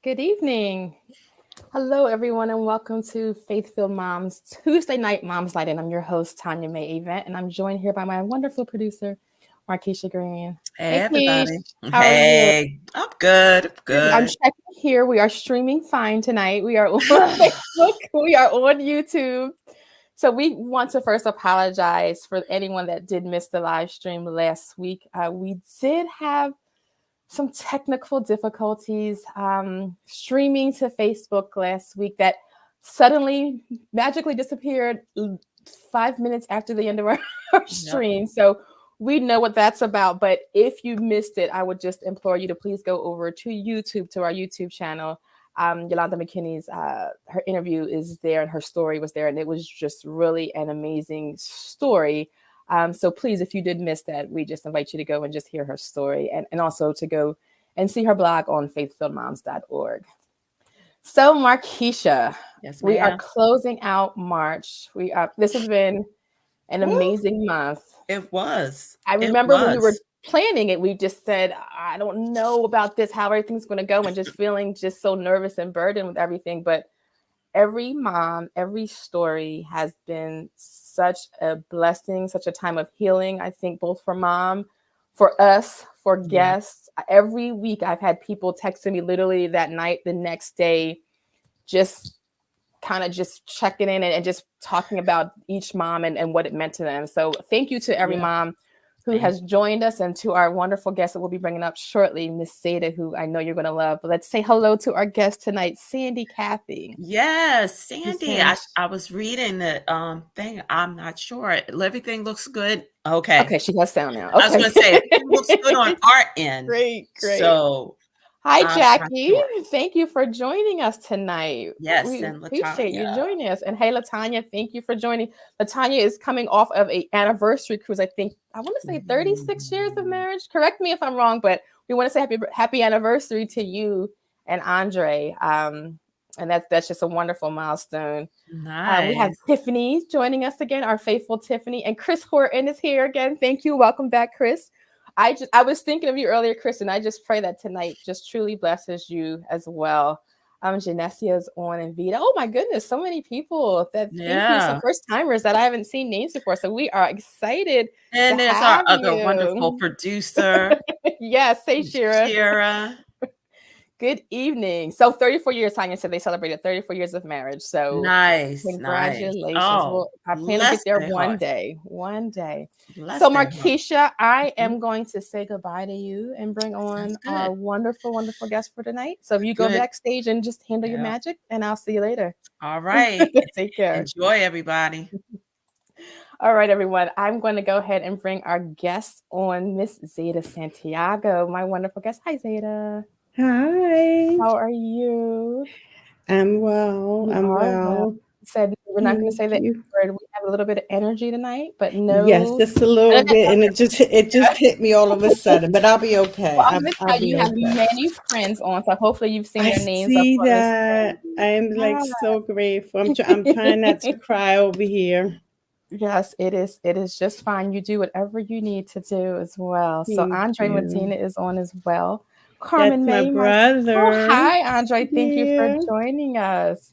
Good evening. Hello, everyone, and welcome to Faith-Filled Moms Tuesday Night Moms Night. And I'm your host, Tanya May Event, and I'm joined here by my wonderful producer, Markeisha Green. Hey Hey, Keish, everybody. how are you? Hey, I'm good. I'm Good. I'm good. checking here. We are streaming fine tonight. We are on Facebook. We are on YouTube. So we want to first apologize for anyone that did miss the live stream last week. We did have some technical difficulties streaming to Facebook last week that suddenly magically disappeared 5 minutes after the end of our, our Yep. stream. So we know what that's about. But if you missed it, I would just implore you to please go over to YouTube, to our YouTube channel. Yolanda McKinney's her interview is there and her story was there, and it was just really an amazing story. So please, if you did miss that, we just invite you to go and just hear her story, and also to go and see her blog on faithfulmoms.org. So Markeisha, Yes, we are ma'am. closing out March. This has been an Woo. amazing month. It was. I It remember when we were was. planning it, we just said, I don't know about this, how everything's going to go, and just feeling just so nervous and burdened with everything. But every mom, every story has been such a blessing, such a time of healing, I think, both for mom, for us, for Yeah. guests. Every week I've had people texting me literally that night, the next day, just kind of just checking in and just talking about each mom and what it meant to them. So thank you to every Yeah. mom who Thank has joined us, and to our wonderful guest that we'll be bringing up shortly, Miss Zayda, who I know you're going to love. But let's say hello to our guest tonight, Sandy Kathy. Yes, Miss Sandy. Sandy. I was reading the thing. I'm not sure. Everything looks good. Okay. Okay, she has sound now. I was Okay. gonna say everything looks good on our end. Great, great. So Hi, I'm not Jackie. sure. Thank you for joining us tonight. Yes, We and appreciate you Latanya. joining us. And hey, Latanya, thank you for joining. Latanya is coming off of a anniversary cruise. I think I want to say 36 years of Mm, marriage. Correct me if I'm wrong, but we want to say happy anniversary to you and Andre. And that's just a wonderful milestone. We have nice. Tiffany joining us again, our faithful Tiffany, and Chris Horton is here again. Thank you. Welcome back, Chris. I was thinking of you earlier, Chris, and I just pray that tonight just truly blesses you as well. Genesia's on and Vita. Oh my goodness, so many people that thank you. Some Yeah. first timers that I haven't seen names before. So we are excited to And there's our have other wonderful you. producer, Yes, say Shira. Shira. Good evening. So 34 years, Tanya said they celebrated 34 years of marriage. So Nice, nice. congratulations. Oh, Well, I plan to get bless there their one hearts. day. One day. Bless So their hearts. Markeisha, I Mhm. am going to say goodbye to you and bring Sounds on our good. wonderful, wonderful guest for tonight. So if you go Good. backstage and just handle your Yeah. magic, and I'll see you later. All right. Take care. Enjoy, everybody. All right, everyone. I'm going to go ahead and bring our guest on, Miss Zayda Santiago, my wonderful guest. Hi, Zayda. Hi, How are you? I'm well. You I'm are well. well. You said we're not going to Thank say the you. word. We have a little bit of energy tonight, but Yes, no. just a little bit, and it just hit me all of a sudden. But I'll be okay. Well, I'm I'll, going to I'll tell you, be you have okay. many friends on, so hopefully you've seen I their names up see on the that. screen. I am like so grateful. I'm trying not to cry over here. Yes, it is. It is just fine. You do whatever you need to do as well. So Thank Andre you. Medina is on as well. That's Carmen my May, oh brother. hi Andre, thank you for Yeah. joining us.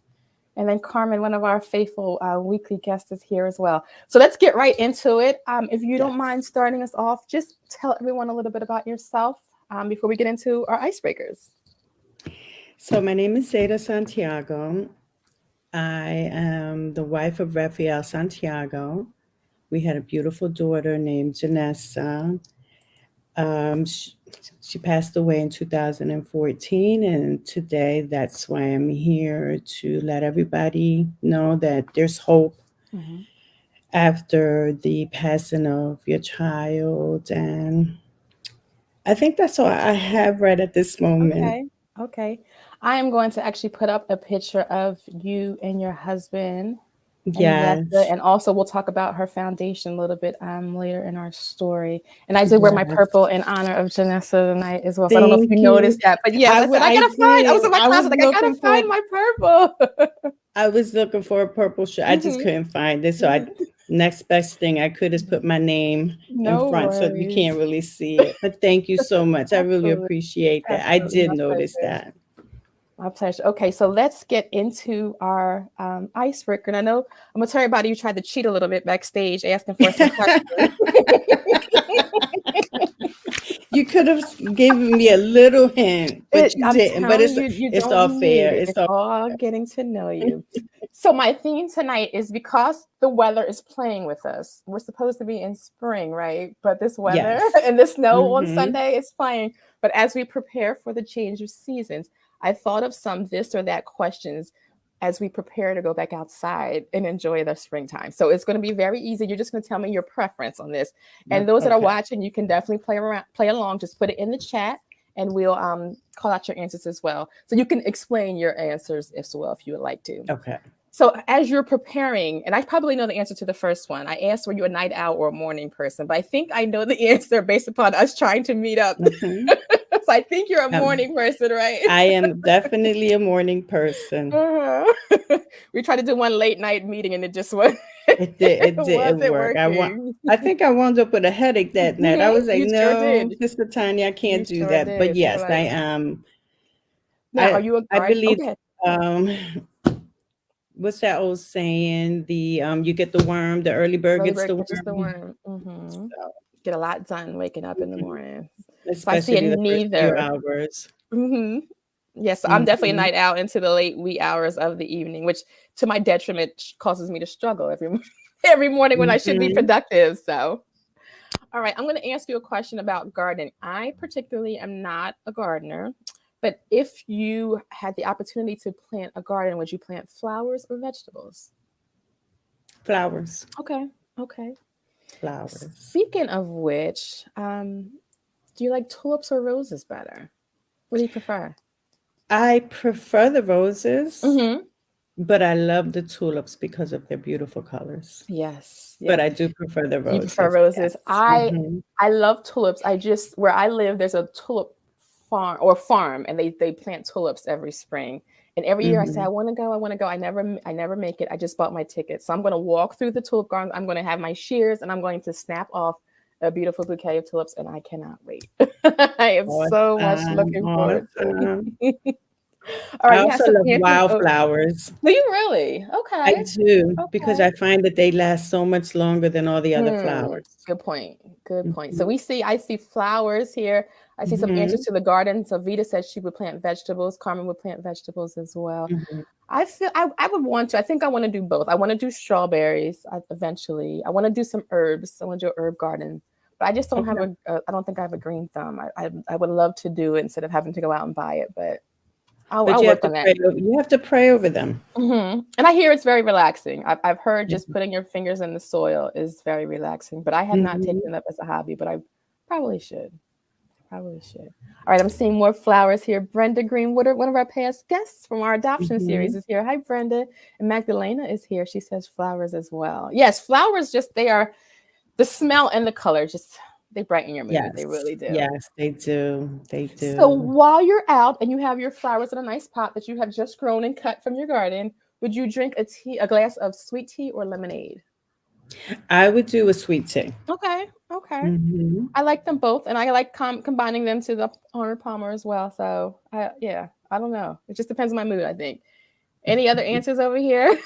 And then Carmen, one of our faithful weekly guests, is here as well. So let's get right into it. If you don't Yes. mind starting us off, just tell everyone a little bit about yourself before we get into our icebreakers. So my name is Zayda Santiago. I am the wife of Rafael Santiago. We had a beautiful daughter named Janessa. Um, she, she passed away in 2014, and today that's why I'm here to let everybody know that there's hope Mhm. after the passing of your child. And I think that's all I have right at this moment. Okay. Okay. I am going to actually put up a picture of you and your husband and Yessa, Yes, and also we'll talk about her foundation a little bit later in our story. And I did wear my yes. purple in honor of Janessa tonight as well. So I don't know if Thank you you. noticed that, but yes, I said I I gotta find. I was did. in my closet, like I gotta find my purple. I was looking for a purple shirt. I just Hmm. couldn't find it. So I Hmm. next best thing I could is put my name in No front so you worries. can't really see it. But thank you so much. I really Absolutely, appreciate that. I absolutely, did my notice pleasure. that. My pleasure. Okay, so let's get into our icebreaker. And I know I'm gonna tell everybody you tried to cheat a little bit backstage, asking for some questions. You could have given me a little hint, but you I'm didn't. But telling you, you it's all don't need fair. it. It's It's all all getting to know you. So my theme tonight is because the weather is playing with us. We're supposed to be in spring, right? But this weather yes. and the snow on Mm-hmm. Sunday is playing. But as we prepare for the change of seasons, I thought of some this or that questions as we prepare to go back outside and enjoy the springtime. So it's going to be very easy. You're just going to tell me your preference on this. And those that are Okay. watching, you can definitely play along. Just put it in the chat and we'll call out your answers as well. So you can explain your answers as well if you would like to. Okay. So as you're preparing, and I probably know the answer to the first one. I asked, were you a night owl or a morning person? But I think I know the answer based upon us trying to meet up. Mm-hmm. So I think you're a morning person, right? I am definitely a morning person. We tried to do one late night meeting and it just wasn't, It didn't wasn't work. working. I think I wound up with a headache that night. I was like, You sure no, did. Sister Tanya, I You can't do sure that. But did. You're yes, I like, am. now, are you a I guard? believe Okay. what's that old saying? The you get the worm, the early bird Early gets bird the catches the worm. worm. So, Get a lot done waking up in the mhm. morning. So I see a Especially the first few neither. hours. Yes, I'm definitely a Mhm. night out into the late wee hours of the evening, which to my detriment causes me to struggle every morning when I should be Mhm. productive. So, all right, I'm going to ask you a question about gardening. I particularly am not a gardener, but if you had the opportunity to plant a garden, would you plant flowers or vegetables? Flowers. Okay, okay. Flowers. Speaking of which, do you like tulips or roses better? What do you prefer? I prefer the roses, Mm-hmm. but I love the tulips because of their beautiful colors. Yes, But yes. I do prefer the You prefer roses. roses. Yes. I love tulips. I just where I live, there's a tulip farm, and they plant tulips every spring. And every year I say, I Mhm. want to go, I want to go. I never make it. I just bought my ticket. So I'm gonna walk through the tulip garden. I'm gonna have my shears and I'm going to snap off a beautiful bouquet of tulips, and I cannot wait. I am so much Awesome. looking forward to Awesome. it. All I right, we have also some love answers. Oh, wildflowers. do you really? I Okay. do because Okay. I find that they last so much longer than all the other flowers. Good point. Good point. So Mhm. I see flowers here. I see some answers Mhm. to the garden. So Vita said she would plant vegetables. Carmen would plant vegetables as well. Mhm. I feel I would want to. I think I want to do both. I want to do strawberries eventually. I want to do some herbs. I want to do an herb garden. But I just don't have Okay. I don't think I have a green thumb. I would love to do it instead of having to go out and buy it. But But I'll you have work to on that. pray over, you have to pray over them. And I hear it's very relaxing. I've heard just Mhm. putting your fingers in the soil is very relaxing, but I have not Mhm. taken it up as a hobby, but I probably should. Probably should. All right, I'm seeing more flowers here. Brenda Greenwood, one of our past guests from our adoption series, Mhm. is here. Hi, Brenda. And Magdalena is here. She says flowers as well. Yes, flowers just they are the smell and the color just they brighten your mood. They Yes. really do. Yes, they do. They So do. while you're out and you have your flowers in a nice pot that you have just grown and cut from your garden, would you drink a glass of sweet tea or lemonade? I would do a sweet tea. Okay, okay. Mhm. I like them both, and I like combining them to the Arnold Palmer as well. So, yeah, I don't know. It just depends on my mood, I think. Any other answers over here?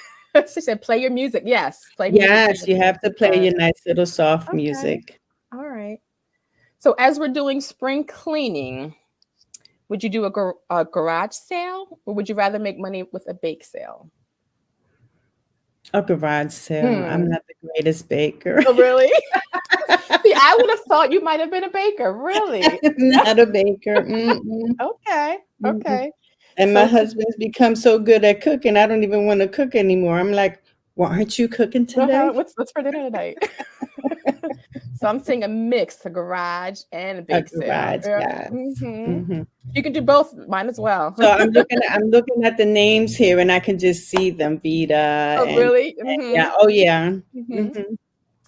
She said, "Play your music." Yes, play music to Yes, your you have to play your garden. nice little soft Okay, music. all right. So, as we're doing spring cleaning, would you do a garage sale, or would you rather make money with a bake sale? A garage sale. I'm Hmm. not the greatest baker. Oh, really? See, I would have thought you might have been a baker. Really? Not a baker. Mm-mm. Okay. Mm-mm. Okay. And my So, husband's become so good at cooking, I don't even wanna cook anymore. I'm like, "Well, aren't you cooking today?" what's for dinner tonight? So I'm seeing a mix, a garage and a A bake sale. garage, Yeah. yes. Mhm. You can do both. Might as well. So I'm looking at the names here, and I can just see them, Vita Oh, really? and yeah, oh, yeah. Hmm. Mhm.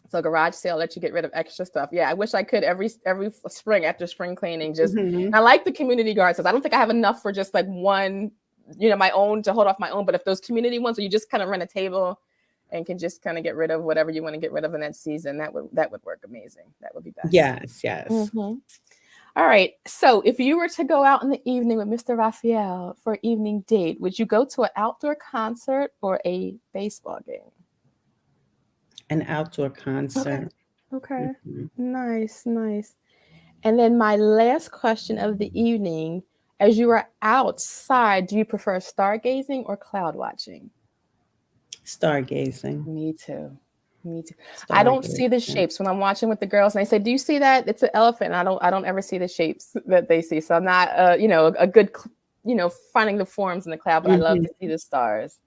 So garage sale let you get rid of extra stuff. Yeah, I wish I could every spring after spring cleaning. Just Mhm. I like the community gardens. I don't think I have enough for just like one, my own to hold off my own. But if those community ones where you just kind of rent a table and can just kind of get rid of whatever you want to get rid of in that season, that would work amazing. That would be best. Yes, yes. Mhm. All right. So if you were to go out in the evening with Mr. Raphael for an evening date, would you go to an outdoor concert or a baseball game? An outdoor Okay. concert. Okay. Mhm. Nice, nice. And then my last question of the evening, as you are outside, do you prefer stargazing or cloud watching? Stargazing. Me too. Me too. I don't see the Stargazing. shapes when I'm watching with the girls, and they say, "Do you see that? It's an elephant." And I don't ever see the shapes that they see. So I'm not, a good, finding the forms in the cloud. But I love to Mhm. see the stars.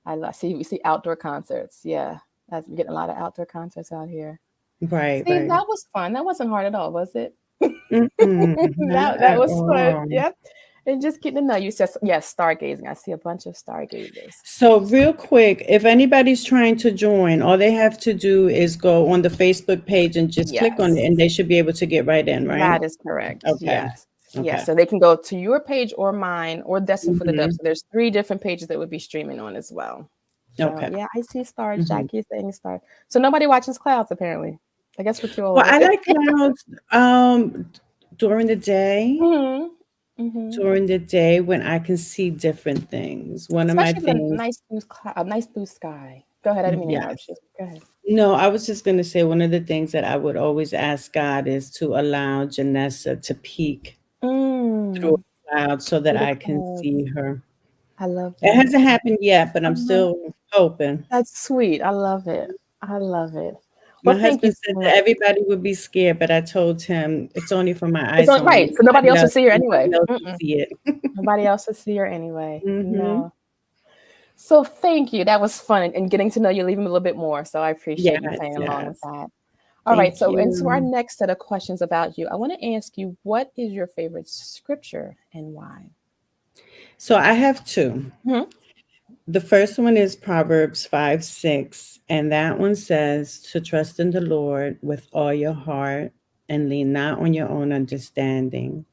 I love see we see outdoor concerts. Yeah, we're getting a lot of outdoor concerts out here. Right, See, right. that was fun. That wasn't hard at all, was it? Mm-mm, not That at was fun. all. Yep. And just getting to know you. Says yes, stargazing. I see a bunch of stargazers. So, real quick, if anybody's trying to join, all they have to do is go on the Facebook page and just click on it, Yes. and they should be able to get right in, right? That is correct. Okay. Yes. Yes. Okay. So they can go to your page or mine or Destin for the Dub. Hmm. So there's 3 different pages that would be streaming on as well. So Okay. yeah, I see stars. Hmm. Jackie is saying stars. So nobody watches clouds apparently. I guess we're too Well, old. I like clouds during the day. Hmm. Hmm. During the day when I can see different things. One of my Especially with a things, nice blue sky. Go ahead. I didn't mean to interrupt you. yes. Go ahead. No, I was just going to say one of the things that I would always ask God is to allow Janessa to peek through Mm, a cloud so that through the I can clouds. see her. I love It that. hasn't happened yet, but I'm Uh-huh. still hoping. That's sweet. I love it. I love it. Well, My thank you husband said so that much. everybody would be scared, but I told him it's only for my It's eyes on only. right. So nobody else will see her Nobody anyway. else will Mm-mm. see it. Nobody else will see her anyway. Hmm. No. So thank you. That was fun and getting to know you even a little bit more. So I appreciate you Yes, playing along with yes. that. All right. Thank So into our you. next set of questions about you, I want to ask you, what is your favorite scripture and why? So I have two. Mhm. The first one is Proverbs 5:6, and that one says to trust in the Lord with all your heart and lean not on your own understanding.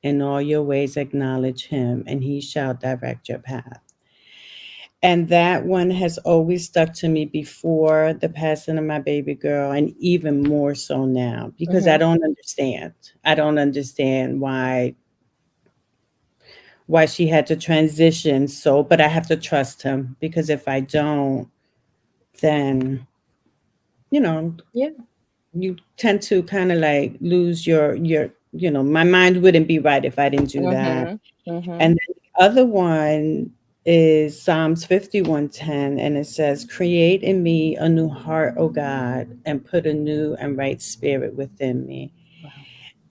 In all your ways acknowledge him, and he shall direct your path. And that one has always stuck to me before the passing of my baby girl, and even more so now because I Mhm. don't understand. I don't understand why she had to transition so, but I have to trust him because if I don't, then you know, Yeah. you tend to kind of like lose my mind wouldn't be right if I didn't do that. Mhm. Mhm. And then the other one is Psalms 51:10, and it says, "Create in me a new heart, O God, and put a new and right spirit within me." Wow.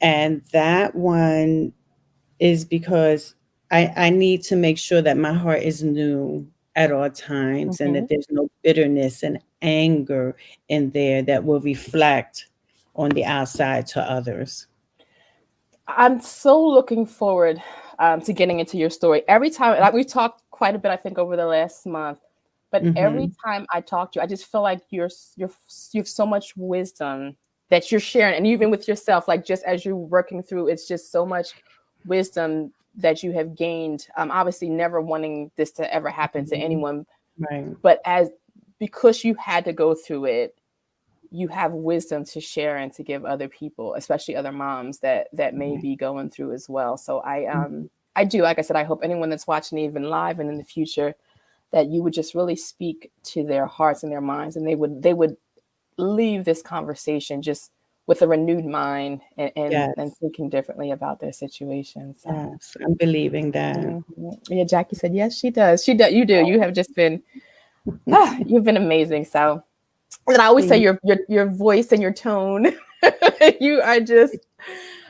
And that one is because I need to make sure that my heart is new at all times and that Mhm. there's no bitterness and anger in there that will reflect on the outside to others. I'm so looking forward to getting into your story. Every time, like we talked quite a bit, I think, over the last month. But every Hmm. time I talk to you, I just feel like you have so much wisdom that you're sharing, and even with yourself, like just as you're working through, it's just so much wisdom that you have gained. Obviously, never wanting this to ever happen to anyone, Right. but as because you had to go through it, you have wisdom to share and to give other people, especially other moms that may Right. be going through as well. So Mhm. I do, like I said, I hope anyone that's watching even live and in the future that you would just really speak to their hearts and their minds, and they would leave this conversation just with a renewed mind and Yes. thinking differently about their situation. So Yes. I'm believing that. mhm. Yeah, Jackie said yes, she does. She does. You do. You have just been you've been amazing. So and I always say Thank your voice and your tone. you are just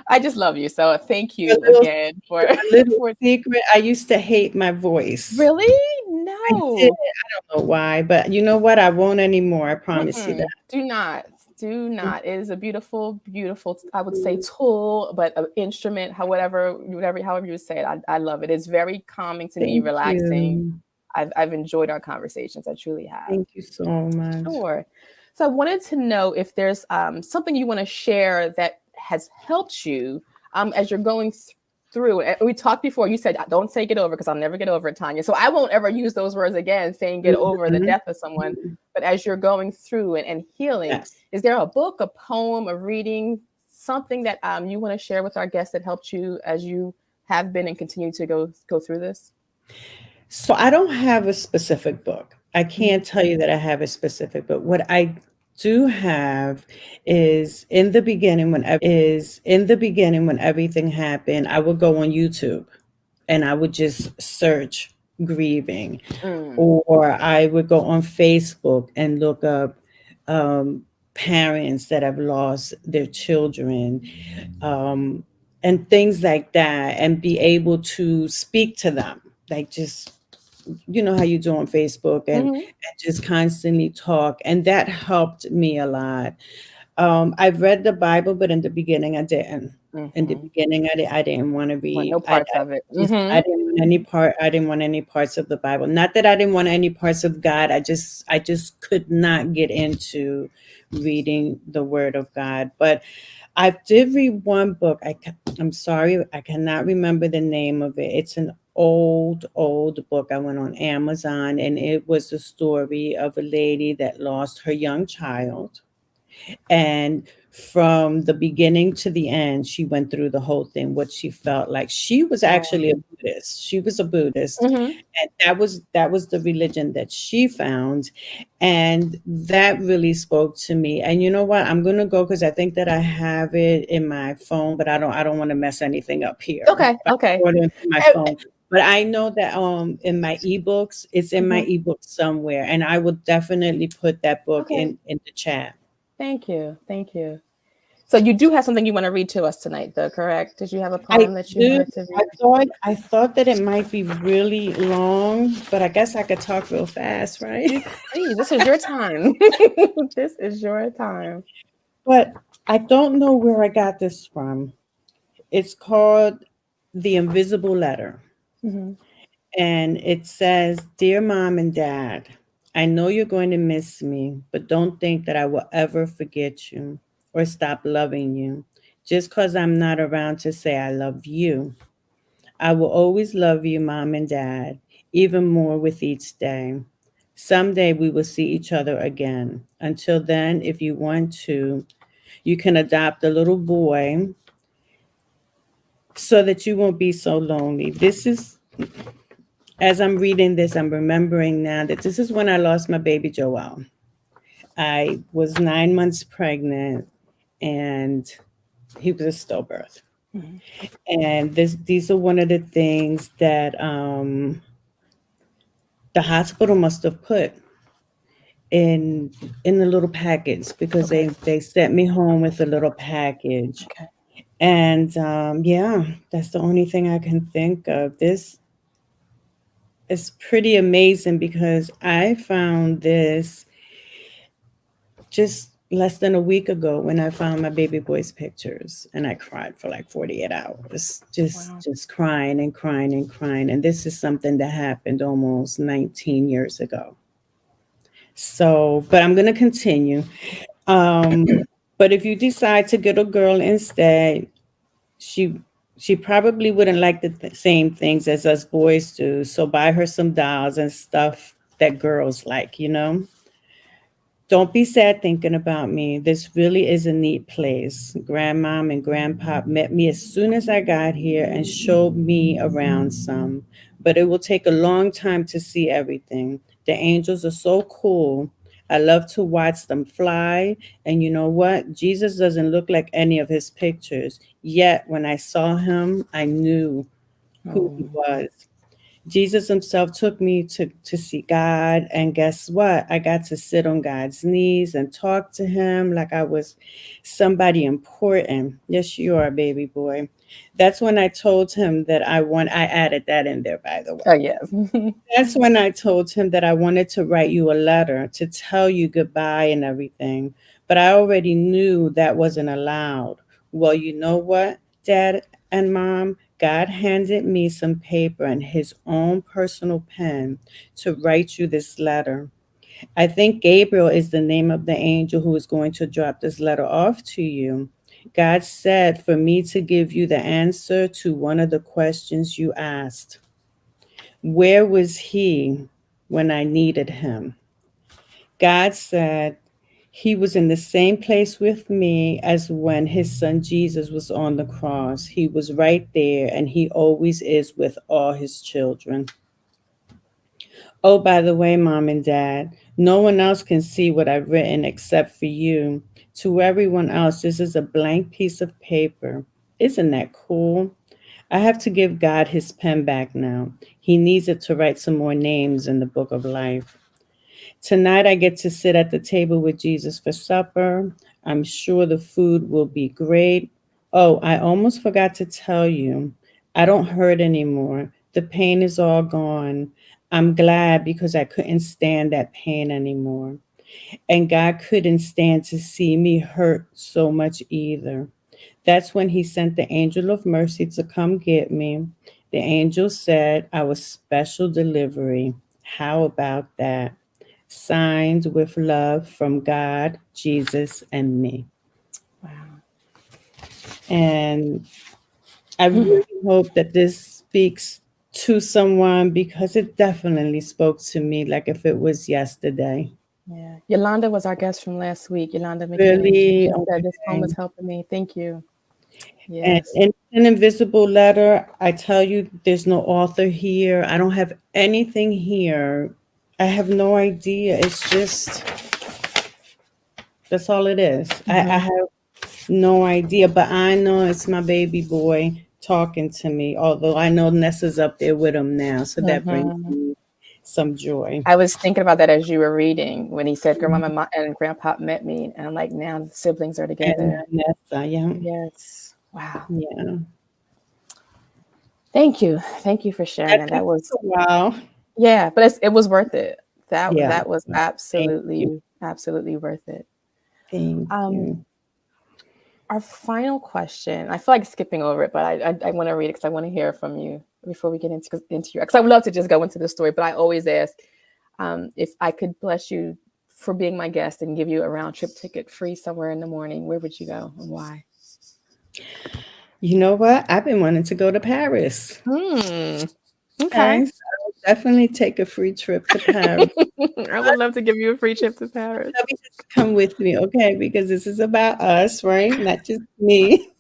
I just love you. So thank you. you again for A little for secret. I used to hate my voice. really I did. no. I don't know why, but you know what? I won't anymore. I promise you that. Mm-mm. Do not. Do not. It is a beautiful, beautiful, I would say tool, but an instrument, however you would say it. I love it. It's very calming to me, Thank relaxing. you. I've enjoyed our conversations. I truly have. Thank you so much. Sure. So I wanted to know if there's something you want to share that has helped you as you're going through. And we talked before. You said, "Don't say get over," because I'll never get over it, Tanya. So I won't ever use those words again, saying get over the Mhm. death of someone. But as you're going through and healing, Yes. is there a book, a poem, a reading, something that you want to share with our guests that helped you as you have been and continue to go through this? So I don't have a specific book. I Mhm. can't tell you that I have a specific book. What I do have is in the beginning when everything happened, I would go on YouTube and I would just search grieving, Mm. or I would go on Facebook and look up um, parents that have lost their children, um, and things like that, and be able to speak to them, like just how you do on Facebook, Hmm. and just constantly talk, and that helped me a lot. I've read the Bible, but in the beginning I didn't. In the Hmm. beginning, I didn't want to Want read. no parts of it. I Hmm. didn't want any part. I didn't want any parts of the Bible. Not that I didn't want any parts of God. I just could not get into reading the Word of God. But I did read one book. I'm sorry, I cannot remember the name of it. It's an old book. I went on Amazon, and it was the story of a lady that lost her young child, and from the beginning to the end, she went through the whole thing, what she felt like. She was Oh. actually a Buddhist. She was a Buddhist, Hmm. and that was the religion that she found, and that really spoke to me. And you know what? I'm gonna go because I think that I have it in my phone, but I don't want to mess anything up here. Okay. I Okay. wrote it into my phone. But I know that in my ebooks, it's in my Mhm. ebook somewhere, and I will definitely put that book Okay. in the chat. Thank you. Thank you. So you do have something you want to read to us tonight, though, correct? Did you have a I poem that you do. wanted to I read? thought I thought that it might be really long, but I guess I could talk real fast, right? You please. This is your time. This is your time. But I don't know where I got this from. It's called The Invisible Letter. Hmm. And it says, "Dear Mom and Dad, I know you're going to miss me, but don't think that I will ever forget you or stop loving you just because I'm not around to say I love you. I will always love you, Mom and Dad, even more with each day. Someday we will see each other again. Until then, if you want to, you can adopt a little boy so that you won't be so lonely." This is, as I'm reading this, I'm remembering now that this is when I lost my baby Joel. I was 9 months pregnant, and he was a stillbirth. Hmm. And these are one of the things that the hospital must have put in in the little package, because Okay. they sent me home with a little package. Okay. And yeah, that's the only thing I can think of. This is pretty amazing because I found this just less than a week ago when I found my baby boy's pictures, and I cried for like 48 hours, Wow. just crying and crying and crying. And this is something that happened almost 19 years ago. So, but I'm going to continue. But if you decide to get a girl instead, she she probably wouldn't like the same things as us boys do. So buy her some dolls and stuff that girls like. Don't be sad thinking about me. This really is a neat place. Grandmom and Grandpop met me as soon as I got here and showed me around some. But it will take a long time to see everything. The angels are so cool. I love to watch them fly. And you know what? Jesus doesn't look like any of his pictures. Yet when I saw him, I knew who he Oh. was. Jesus himself took me to see God. And guess what? I got to sit on God's knees and talk to him like I was somebody important. Yes, you are, baby boy. That's when I told him that I added that in there, by the Oh way. yes. That's when I told him that I wanted to write you a letter to tell you goodbye and everything. But I already knew that wasn't allowed. Well, you know what, Dad and Mom? God handed me some paper and his own personal pen to write you this letter. I think Gabriel is the name of the angel who is going to drop this letter off to you. God said for me to give you the answer to one of the questions you asked. Where was he when I needed him? God said He was in the same place with me as when his son Jesus was on the cross. He was right there, and he always is with all his children. Oh, by the way, Mom and Dad, no one else can see what I've written except for you. To everyone else, this is a blank piece of paper. Isn't that cool? I have to give God his pen back now. He needs it to write some more names in the book of life. Tonight, I get to sit at the table with Jesus for supper. I'm sure the food will be great. Oh, I almost forgot to tell you, I don't hurt anymore. The pain is all gone. I'm glad because I couldn't stand that pain anymore. And God couldn't stand to see me hurt so much either. That's when he sent the angel of mercy to come get me. The angel said I was special delivery. How about that? Signed with love from God, Jesus, and me. Wow. And I really hope that this speaks to someone because it definitely spoke to me like if it was yesterday. Yeah. Yolanda was our guest from last week. Yolanda McKinney. Really? She said this poem Okay. was helping me. Thank you. And Yes. in an invisible letter, I tell you, there's no author here. I don't have anything here. I have no idea. It's just, that's all it is. I have no idea, but I know it's my baby boy talking to me, although I know Nessa's up there with him now. So that brings Mhm. me some joy. I was thinking about that as you were reading when he said Grandma and Grandpa met me, and I'm like, now the siblings are And together. Nessa, yeah. Yes. Wow. Yeah. Thank you. Thank you for sharing That that. took That was, a while. yeah, but it was worth it. Yeah. That was Thank you. absolutely worth it. Thank Um, you. our final question. I feel like skipping over it, but I want to read it because I want to hear from you before we get into your. Because I would love to just go into the story, but I always ask if I could bless you for being my guest and give you a round trip ticket free somewhere in the morning. Where would you go and why? You know what? I've been wanting to go to Paris. Hmm. Okay. Okay. So I'll definitely take a free trip to Paris. I would love to give you a free trip to Paris. Let me just come with me, okay? Because this is about us, right? Not just me.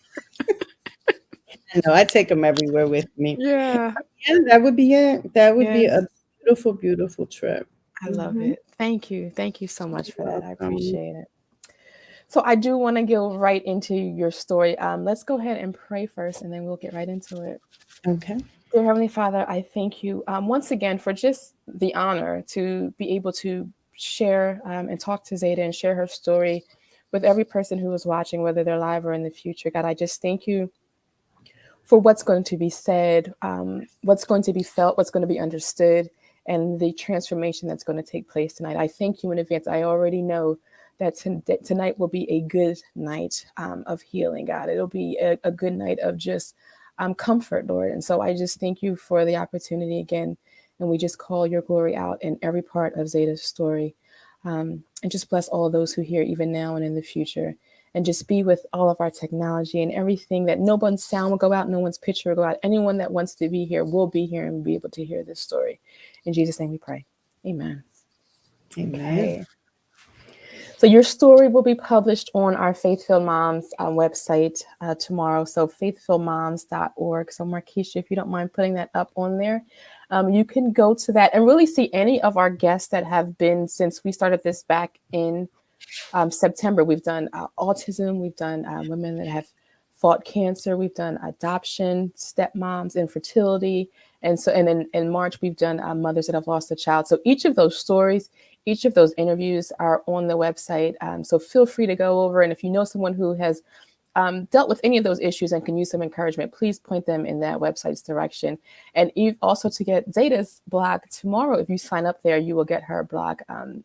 I know I take them everywhere with me. Yeah. Yeah, that would be it. That would be a Yes. beautiful, beautiful trip. I love Mhm. it. Thank you. Thank you so much for You're that. I welcome. appreciate it. So I do want to go right into your story. Let's go ahead and pray first, and then we'll get right into it. Okay. Dear Heavenly Father, I thank you once again for just the honor to be able to share and talk to Zayda and share her story with every person who is watching, whether they're live or in the future. God, I just thank you for what's going to be said, what's going to be felt, what's going to be understood, and the transformation that's going to take place tonight. I thank you in advance. I already know that tonight will be a good night of healing, God. It'll be a good night of just comfort, Lord. And so I just thank you for the opportunity again. And we just call your glory out in every part of Zayda's story. And just bless all those who hear even now and in the future, and just be with all of our technology and everything, that no one's sound will go out, no one's picture will go out. Anyone that wants to be here will be here and be able to hear this story. In Jesus' name we pray. Amen. Amen. Okay. So your story will be published on our Faithful Moms website tomorrow. So faithfulmoms.org. So Markeisha, if you don't mind putting that up on there, you can go to that and really see any of our guests that have been since we started this back in September. We've done autism. We've done women that have fought cancer. We've done adoption, stepmoms, infertility. And then in March, we've done mothers that have lost a child. So each of those stories, each of those interviews are on the website. So feel free to go over. And if you know someone who has dealt with any of those issues and can use some encouragement, please point them in that website's direction. And also to get Zayda's blog tomorrow, if you sign up there, you will get her blog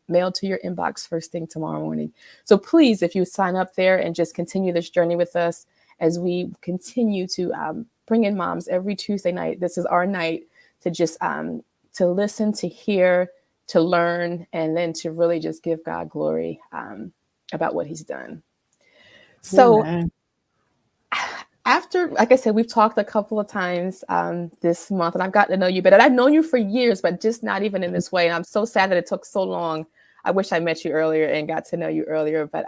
mailed to your inbox first thing tomorrow morning. So please, if you sign up there and just continue this journey with us as we continue to bring in moms every Tuesday night, this is our night to just to listen, to hear, to learn, and then to really just give God glory about what he's done. So Amen. after, like I said, we've talked a couple of times this month, and I've gotten to know you better. I've known you for years, but just not even in this way. And I'm so sad that it took so long I wish I met you earlier and got to know you earlier, but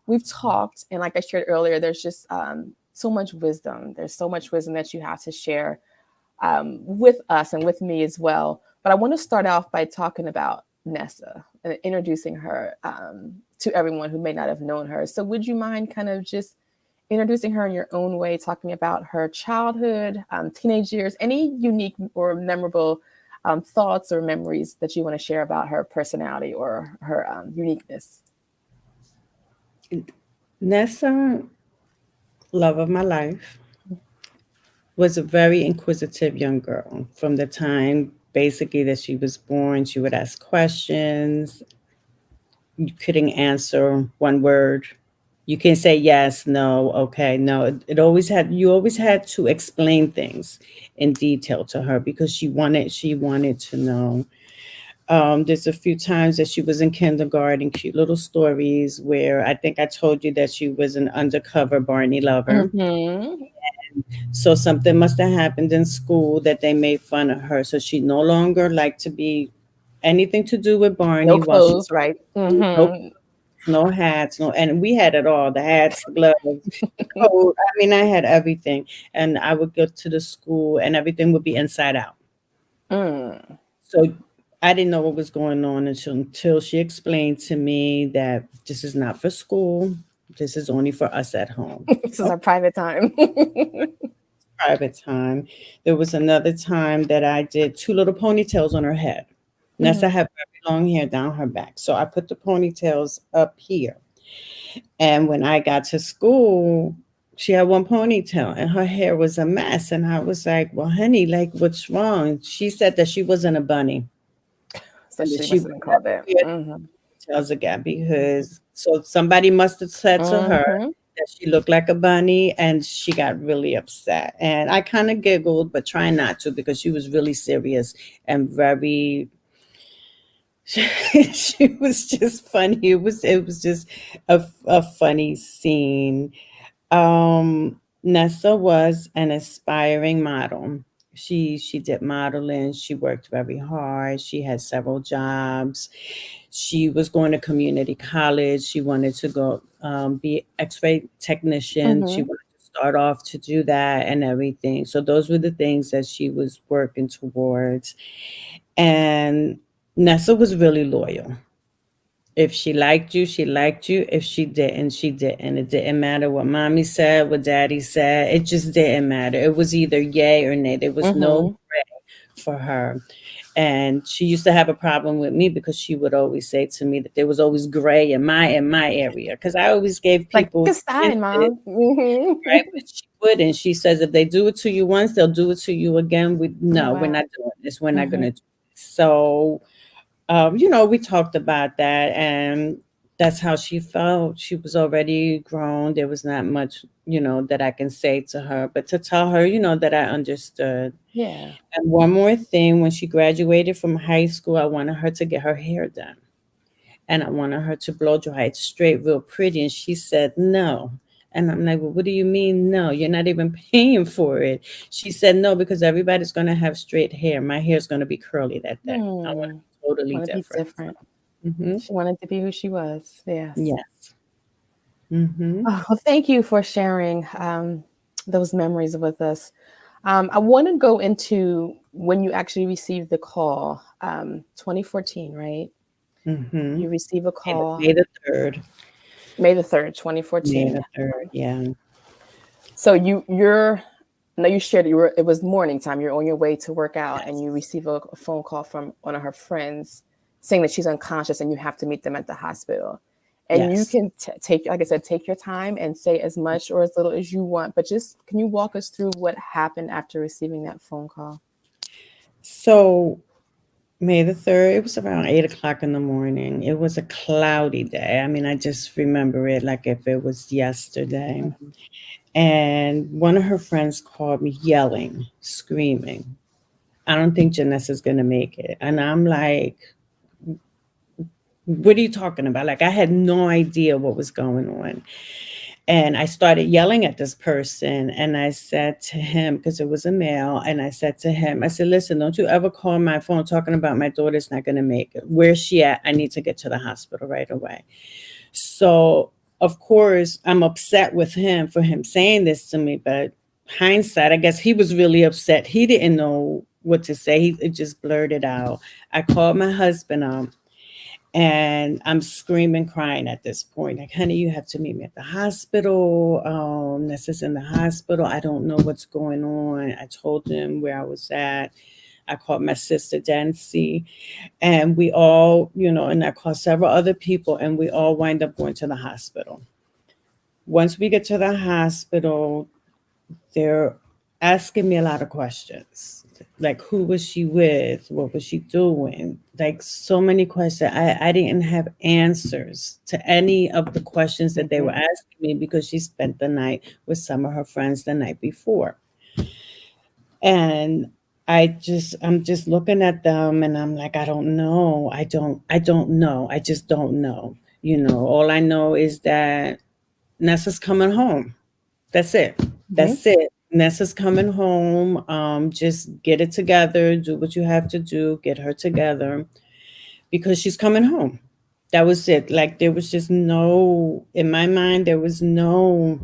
we've talked, and like I shared earlier, there's just so much wisdom. There's so much wisdom that you have to share with us and with me as well. But I want to start off by talking about Nessa and introducing her to everyone who may not have known her. So, would you mind kind of just introducing her in your own way, talking about her childhood, teenage years, any unique or memorable thoughts or memories that you want to share about her personality or her uniqueness? Nessa, love of my life, was a very inquisitive young girl. From the time basically that she was born, she would ask questions. You couldn't answer one word. You can say yes, no, okay, no. It always had you always had to explain things in detail to her because she wanted to know. There's a few times that she was in kindergarten, cute little stories where I think I told you that she was an undercover Barney lover. Mm-hmm. So something must have happened in school that they made fun of her. So she no longer liked to be anything to do with No Barney while she clothes, right? no Mm-hmm. no hats, no, and we had it all, the hats, the gloves, the coat. I mean, I had everything. And I would go to the school and everything would be inside out. Mm. So I didn't know what was going on until she explained to me that this is not for school. This is only for us at home. This is our private time. Private time. There was another time that I did two little ponytails on her head. Nessa Hmm. had very long hair down her back. So I put the ponytails up here. And when I got to school, she had one ponytail and her hair was a mess. And I was like, well, honey, like, what's wrong? She said that she wasn't a bunny So and that she she must would have been called never that. wear Mm-hmm. ponytails again because so somebody must have said to her Mm-hmm. that she looked like a bunny and she got really upset. And I kind of giggled, but trying not to because she was really serious and very she was just funny. It was just a funny scene. Nessa was an aspiring model. She did modeling. She worked very hard. She had several jobs. She was going to community college. She wanted to go be X-ray technician. She Mm-hmm. wanted to start off to do that and everything. So those were the things that she was working towards. And Nessa was really loyal. If she liked you, she liked you. If she didn't, she didn't. It didn't matter what mommy said, what daddy said. It just didn't matter. It was either yay or nay. There was no Mm-hmm. gray for her. And she used to have a problem with me because she would always say to me that there was always gray in my area. Because I always gave Like, people it's fine, chances, mom. Mm-hmm. right? But she wouldn't. She says if they do it to you once, they'll do it to you again. We Oh, no, we're wow. not doing this. We're not Mm-hmm. gonna do this. So we talked about that, and that's how she felt. She was already grown. There was not much, that I can say to her, but to tell her, that I understood. Yeah. And one more thing, when she graduated from high school, I wanted her to get her hair done. And I wanted her to blow dry it straight, real pretty. And she said no. And I'm like, well, what do you mean no? You're not even paying for it. She said no, because everybody's going to have straight hair. My hair's going to be curly that day. I want to Hmm. be totally Want to be different. different. Hmm. She wanted to be who she was. Yes. Yes. Hmm. Oh, well, thank you for sharing those memories with us. I want to go into when you actually received the call, 2014, right? Hmm. You receive a May the, call May the 3rd. May the 3rd, May 2014. the 3rd. Yeah. So you're no, you shared it was morning time. You're on your way to work out and you Yes. receive a phone call from one of her friends saying that she's unconscious and you have to meet them at the hospital. And you Yes. can take, like I said, take your time and say as much or as little as you want. But just can you walk us through what happened after receiving that phone call? So May the 3rd, it was around 8 o'clock in the morning. It was a cloudy day. I mean, I just remember it like if it was yesterday. Mhm. And one of her friends called me yelling, screaming, I don't think Janessa's going to make it. And I'm like, what are you talking about? Like, I had no idea what was going on. And I started yelling at this person. And I said to him, because it was a male, and I said to him, I said, listen, don't you ever call my phone talking about my daughter's not going to make it. Where's she at? I need to get to the hospital right away. So, of course, I'm upset with him for him saying this to me. But hindsight, I guess he was really upset. He didn't know what to say. He just blurted out. I called my husband up and I'm screaming, crying at this point. Like, honey, you have to meet me at the hospital. This is in the hospital. I don't know what's going on. I told him where I was at. I called my sister Dancy, and we all, and I called several other people, and we all wind up going to the hospital. Once we get to the hospital, they're asking me a lot of questions. Like, who was she with? What was she doing? Like, so many questions. I didn't have answers to any of the questions that they were asking me because she spent the night with some of her friends the night before. And I'm just looking at them and I'm like, I don't know. I don't know. I just don't know. All I know is that Nessa's coming home. That's it. That's it. Nessa's coming home. Just get it together. Do what you have to do. Get her together because she's coming home. That was it. Like, there was just no, in my mind, there was no,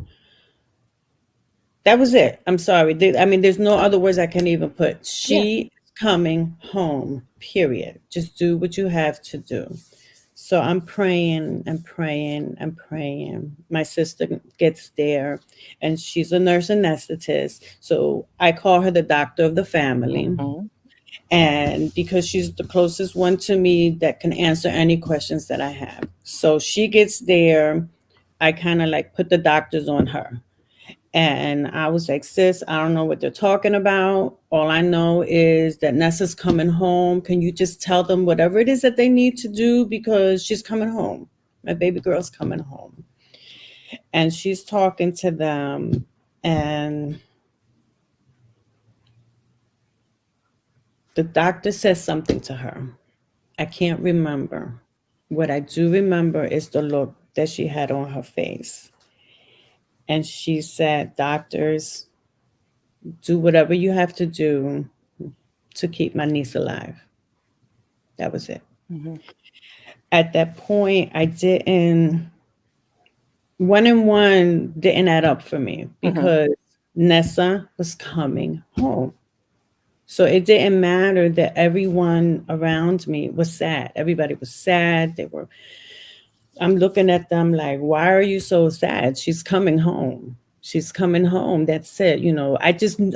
that was it. I'm sorry. I mean, there's no other words I can even put. She is coming home, period. Just do what you have to do. So I'm praying and praying and praying. My sister gets there and she's a nurse anesthetist. So I call her the doctor of the family. And because she's the closest one to me that can answer any questions that I have. So she gets there. I kind of like put the doctors on her. And I was like, sis, I don't know what they're talking about. All I know is that Nessa's coming home. Can you just tell them whatever it is that they need to do because she's coming home. My baby girl's coming home. And she's talking to them. And the doctor says something to her. I can't remember. What I do remember is the look that she had on her face. And she said, doctors, do whatever you have to do to keep my niece alive. That was it. At that point, I didn't, one and one didn't add up for me because Nessa was coming home. So it didn't matter that everyone around me was sad. Everybody was sad. I'm looking at them like, why are you so sad? She's coming home. She's coming home. That's it.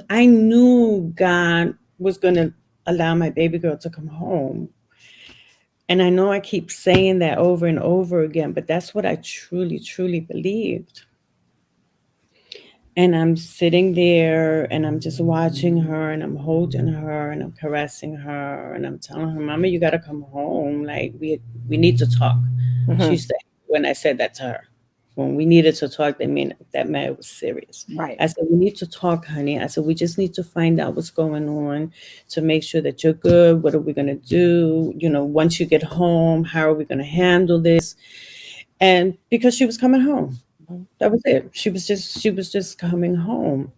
I knew God was going to allow my baby girl to come home. And I know I keep saying that over and over again, but that's what I truly, truly believed. And I'm sitting there and I'm just watching her and I'm holding her and I'm caressing her and I'm telling her, Mama, you got to come home. Like, we need to talk. She said, when I said that to her, when we needed to talk, that meant it was serious. Right. I said, we need to talk, honey. I said, we just need to find out what's going on to make sure that you're good. What are we going to do? Once you get home, how are we going to handle this? And because she was coming home, that was it. She was just coming home.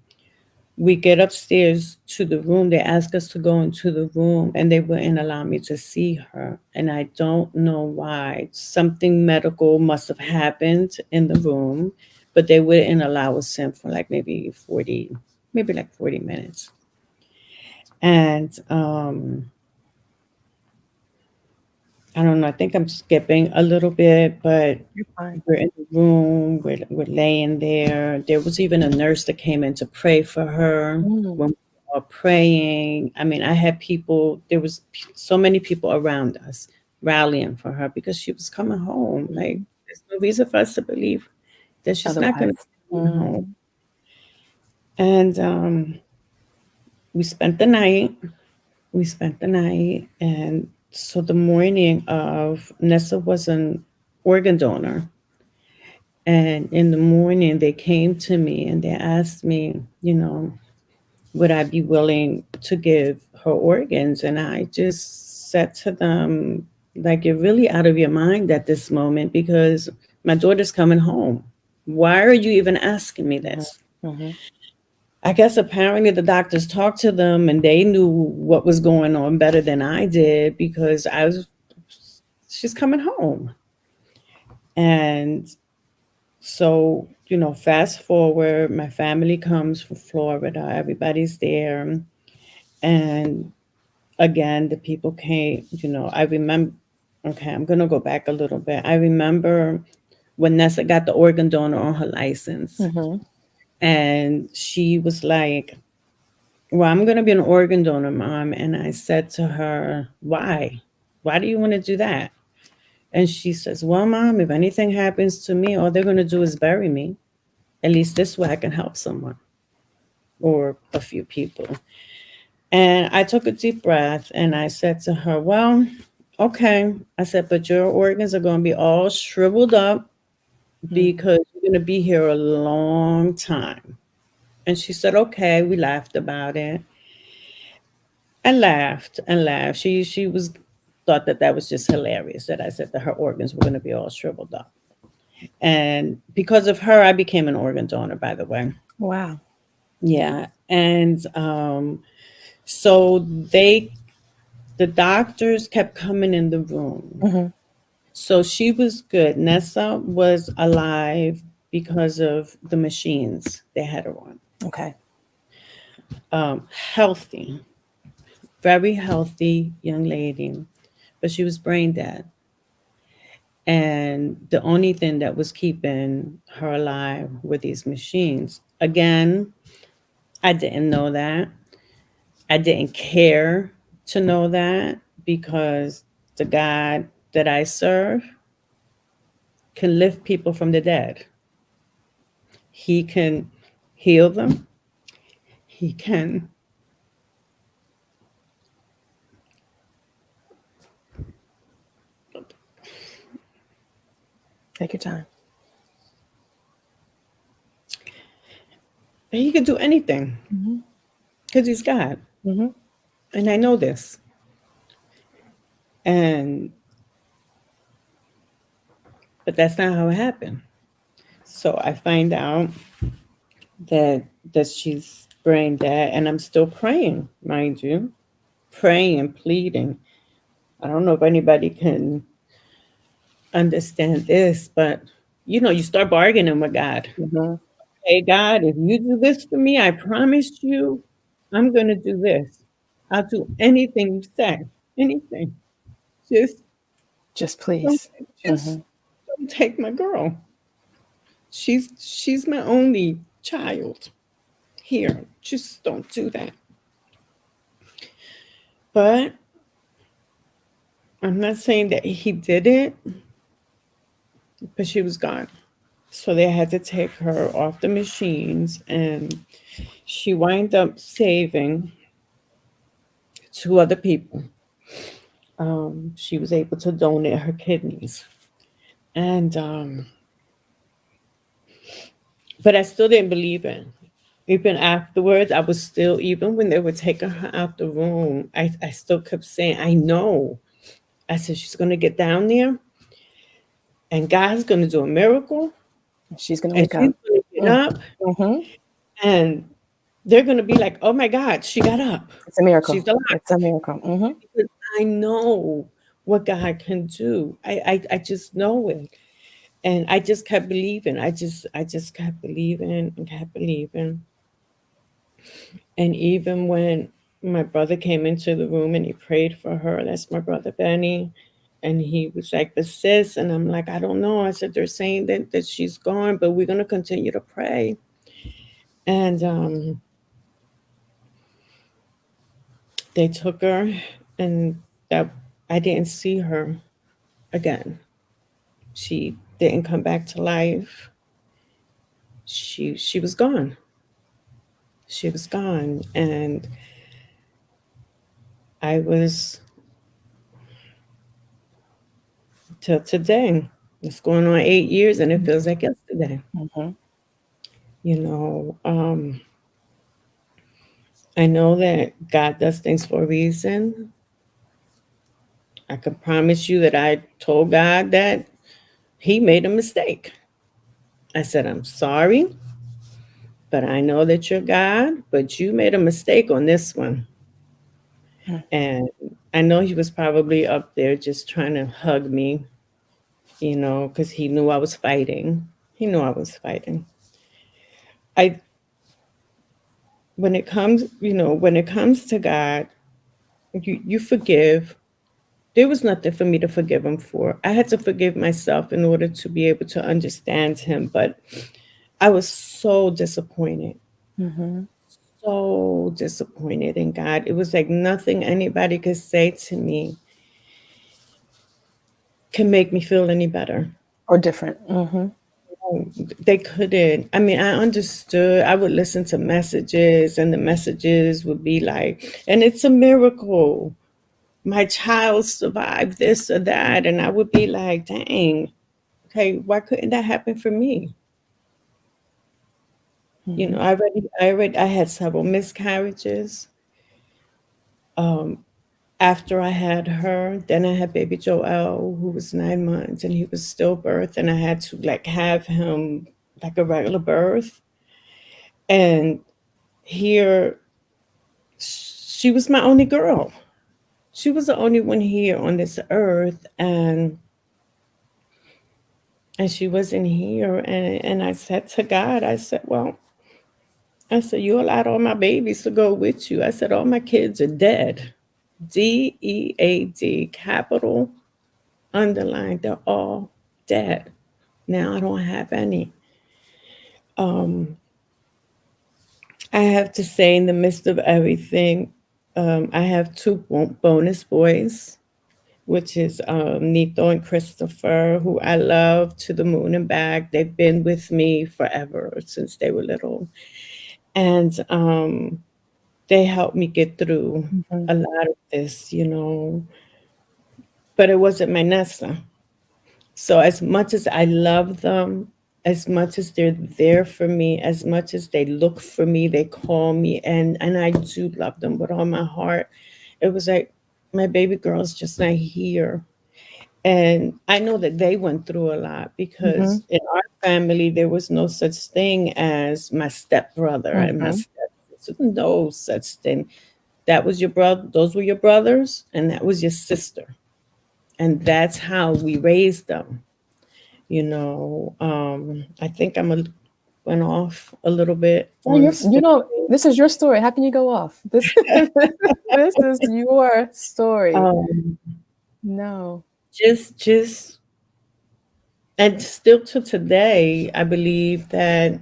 We get upstairs to the room. They asked us to go into the room and they wouldn't allow me to see her. And I don't know why. Something medical must have happened in the room, but they wouldn't allow us in for like maybe 40 minutes. And I don't know. I think I'm skipping a little bit, but we're in the room. We're laying there. There was even a nurse that came in to pray for her when we were praying. I mean, I had people. There was so many people around us rallying for her because she was coming home. Like, there's no reason for us to believe that she's not going to come home. And we spent the night. And so the morning of, Nessa was an organ donor. And in the morning, they came to me and they asked me, would I be willing to give her organs? And I just said to them, like, you're really out of your mind at this moment because my daughter's coming home. Why are you even asking me Mhm. this? Mhm. I guess apparently the doctors talked to them and they knew what was going on better than I did because she's coming home. And so, fast forward, my family comes from Florida, everybody's there. And again, the people came, I remember, okay, I'm going to go back a little bit. I remember when Nessa got the organ donor on her license, Mhm. and she was like, well, I'm going to be an organ donor, Mom. And I said to her, why? Why do you want to do that? And she says, well, Mom, if anything happens to me, all they're going to do is bury me. At least this way I can help someone or a few people. And I took a deep breath and I said to her, well, okay. I said, but your organs are going to be all shriveled up Mhm. because you're going to be here a long time. And she said, okay. We laughed about it and laughed and laughed. She was thought that that was just hilarious that I said that her organs were going to be all shriveled up. And because of her, I became an organ donor, by the way. Wow. Yeah. And so the doctors kept coming in the room. Mhm. So she was good. Nessa was alive because of the machines they had her on. Okay. Healthy, very healthy young lady, but she was brain dead. And the only thing that was keeping her alive were these machines. Again, I didn't know that. I didn't care to know that because the God that I serve can lift people from the dead. He can heal them. He can, Take your time. he can do anything Mhm. because he's God. Mhm. And I know this. And, but that's not how it happened. So I find out that, that she's brain dead and I'm still praying, mind you, praying and pleading. I don't know if anybody can understand this, but you start bargaining with God. Mhm. Hey, God, if you do this for me, I promise you, I'm going to do this. I'll do anything you say, anything. Just Just don't, please. just Mhm. don't take my girl. She's my only child here. Just don't do that. But I'm not saying that he did it, but she was gone. So they had to take her off the machines, and she wound up saving two other people. She was able to donate her kidneys, and but I still didn't believe it. Even afterwards, I was still, even when they were taking her out the room, I still kept saying, I know. I said, she's going to get down there and God's going to do a miracle She's gonna and wake she's up. going to get Mm. up Mhm. and they're going to be like, oh my God, she got up. It's a miracle. She's alive. It's a miracle. Mhm. Because I know what God can do. I just know it. And I just kept believing. I just kept believing and kept believing. And even when my brother came into the room and he prayed for her, that's my brother Benny. And he was like, but sis, and I'm like, I don't know. I said, they're saying that she's gone, but we're going to continue to pray. And they took her, and that I didn't see her again. She didn't come back to life. She was gone. She was gone. And I was till today. It's going on 8 years and it feels like yesterday. Mhm. You know, I know that God does things for a reason. I can promise you that I told God that He made a mistake. I said, I'm sorry, but I know that you're God, but you made a mistake on this one. Mm. And I know he was probably up there just trying to hug me, because he knew I was fighting. He knew I was fighting. I when it comes to God, you forgive. There was nothing for me to forgive him for. I had to forgive myself in order to be able to understand him. But I was so disappointed, Mm-hmm. so disappointed in God. It was like nothing anybody could say to me can make me feel any better. Or different. Mm-hmm. No, they couldn't. I mean, I understood. I would listen to messages, and the messages would be like, and it's a miracle. My child survived this or that. And I would be like, dang, okay, why couldn't that happen for me? Mm-hmm. I had several miscarriages. Um, After I had her, then I had baby Joel, who was 9 months, and he was stillbirth, and I had to like have him like a regular birth. And here, she was my only girl. She was the only one here on this earth, and she wasn't here. And I said to God, I said, well, I said, you allowed all my babies to go with you. I said, all my kids are dead. DEAD, capital, underlined, they're all dead. Now I don't have any. Um, I have to say, in the midst of everything, I have two bonus boys, which is Nito and Christopher, who I love to the moon and back. They've been with me forever since they were little. And they helped me get through Mm-hmm. a lot of this. But it wasn't my Nessa. So as much as I love them, as much as they're there for me, as much as they look for me, they call me, and I do love them with all my heart. It was like my baby girl's just not here. And I know that they went through a lot Mm-hmm. because in our family there was no such thing as my stepbrother and my Mm-hmm. stepsister. No such thing. That was your brother, those were your brothers, and that was your sister. And that's how we raised them. I think went off a little bit Well, on the story. this is your story. How can you go off? This is your story. Um, No. just and still to today, I believe that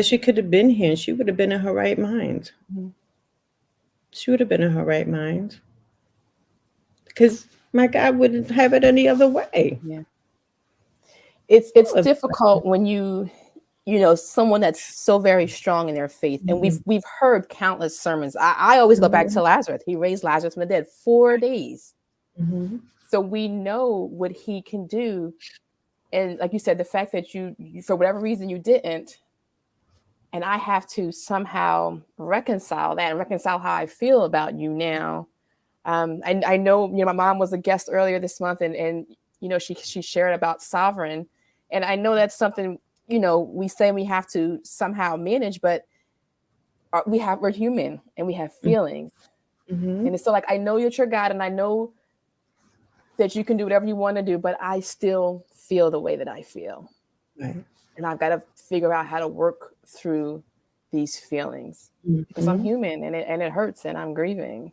she could have been here and she would have been in her right mind. Mhm. She would have been in her right mind because my God wouldn't have it any other way. Yeah. It's All of difficult when someone that's so very strong in their faith. And Mhm, we've heard countless sermons. I always go back mhm, to Lazarus. He raised Lazarus from the dead 4 days. mhm, So we know what he can do. And like you said, the fact that you for whatever reason you didn't, and I have to somehow reconcile that and reconcile how I feel about you now. And I know, my mom was a guest earlier this month, and she shared about sovereign, and I know that's something we say we have to somehow manage, but we're human and we have feelings, mhm. and it's still like I know you're your God, and I know that you can do whatever you want to do, but I still feel the way that I feel, Right. and I've got to figure out how to work through these feelings because I'm Mhm. human, and it hurts, and I'm grieving,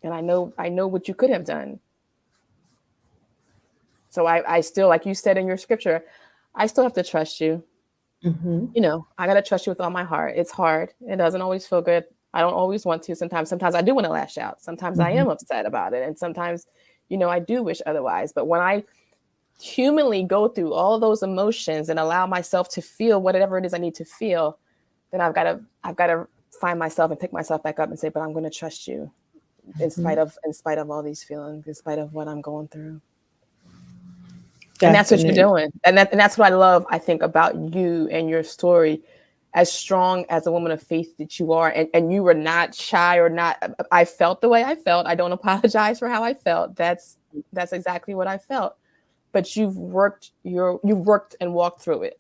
and I know what you could have done. So I still, like you said in your scripture, I still have to trust you. Mhm. I got to trust you with all my heart. It's hard. It doesn't always feel good. I don't always want to. Sometimes I do want to lash out. Sometimes I Mhm. am upset about it. And sometimes, I do wish otherwise. But when I humanly go through all those emotions and allow myself to feel whatever it is I need to feel, then I've got to find myself and pick myself back up and say, but I'm going to trust you Mhm. in spite of all these feelings, in spite of what I'm going through. And that's what you're Definitely. doing. And that's what I love, I think, about you and your story. As strong as a woman of faith that you are, and you were not shy or not. I felt the way I felt. I don't apologize for how I felt. That's exactly what I felt. but you've worked and walked through it.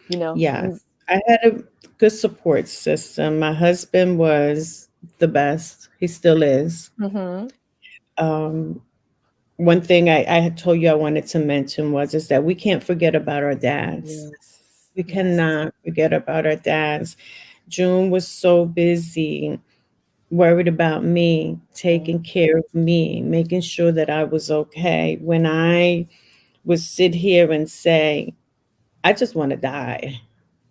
You know, Yes, you. I had a good support system. My husband was the best. He still is. Hmm. Um, One thing I had told you I wanted to mention was is that we can't forget about our dads. Yes. We Yes. cannot forget about our dads. June was so busy, worried about me, taking care of me, making sure that I was okay. When I would sit here and say, I just want to die.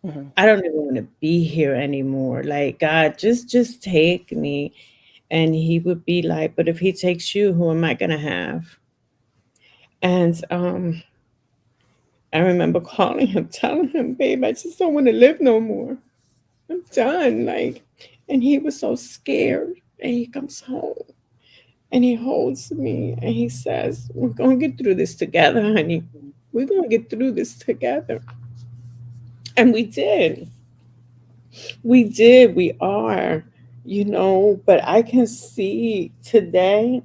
Hmm. I don't even want to be here anymore. Like, God, just take me. And he would be like, but if he takes you, who am I gonna have? And I remember calling him, telling him, babe, I just don't want to live no more. I'm done. Like, and he was so scared. And he comes home and he holds me and he says, we're gonna get through this together, honey. We're gonna get through this together. And we did. We did. We are, but I can see today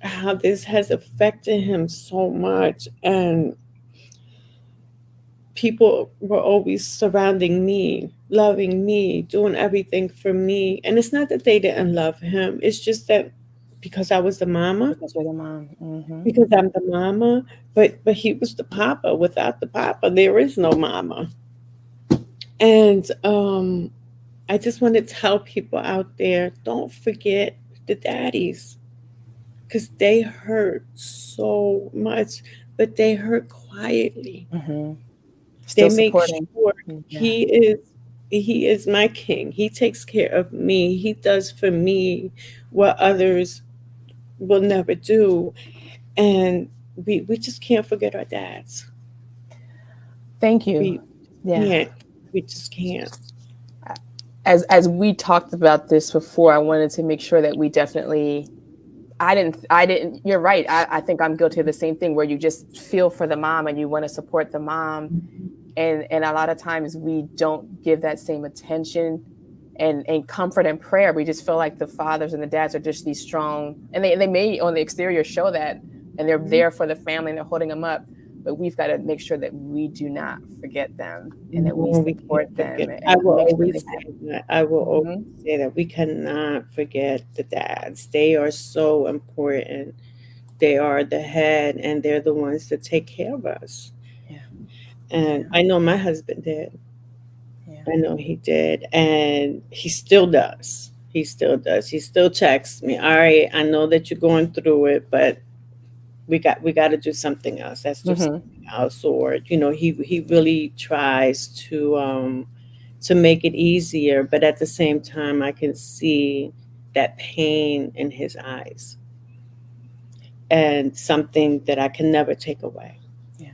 how this has affected him so much. And people were always surrounding me, loving me, doing everything for me. And it's not that they didn't love him, it's just that because I was the mama, Because you're the mom. Hmm. because I'm the mama, but he was the papa. Without the papa, there is no mama. And I just want to tell people out there, don't forget the daddies because they hurt so much, but they hurt quietly. Hmm. They Still make supporting. sure Yeah. he is my king. He takes care of me. He does for me what others will never do. And we just can't forget our dads. Thank you. We Yeah. can't. We just can't. As we talked about this before, I wanted to make sure that we definitely. I didn't. You're right. I think I'm guilty of the same thing where you just feel for the mom and you want to support the mom, and a lot of times we don't give that same attention and comfort and prayer. We just feel like the fathers and the dads are just these strong, and they may on the exterior show that, and they're there for the family and they're holding them up, but we've got to make sure that we do not forget them and that we No, we support can't them forget. I and will make sure they always have. say that. I will always Hmm. say that we cannot forget the dads. They are so important. They are the head, and they're the ones that take care of us. Yeah. And Yeah. I know my husband did. Yeah. I know he did, and he still does. He still does. He still texts me. All right, I know that you're going through it, but we got to do something else. Let's do Hmm. something else. Or he really tries to make it easier, but at the same time, I can see that pain in his eyes, and something that I can never take away. Yeah.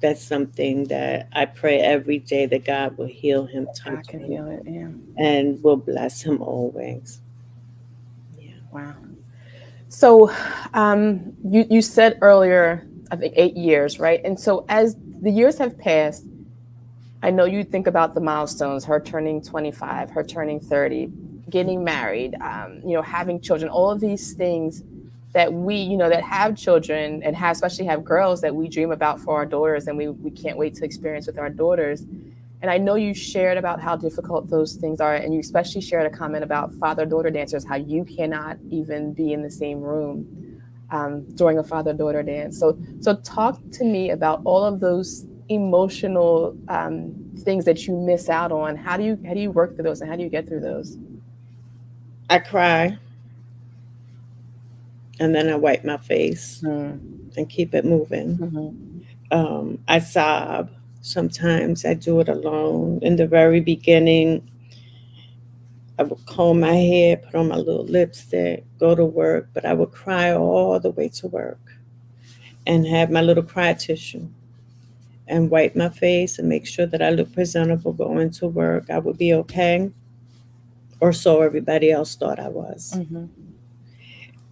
That's something that I pray every day that God will heal him, God touch can him, heal it. Yeah. and will bless him always. Yeah. Wow. So, you said earlier, I think 8 years, right? And so as the years have passed, I know you think about the milestones, her turning 25, her turning 30, getting married, having children, all of these things that that have children and have, especially have girls that we dream about for our daughters and we can't wait to experience with our daughters. And I know you shared about how difficult those things are. And you especially shared a comment about father daughter dancers, how you cannot even be in the same room during a father daughter dance. So talk to me about all of those emotional things that you miss out on. How do you work through those and how do you get through those? I cry and then I wipe my face Mm. and keep it moving. Hmm. I sob. Sometimes I do it alone. In the very beginning, I would comb my hair, put on my little lipstick, go to work, but I would cry all the way to work and have my little cry tissue and wipe my face and make sure that I look presentable going to work. I would be okay, or so everybody else thought I was. Hmm.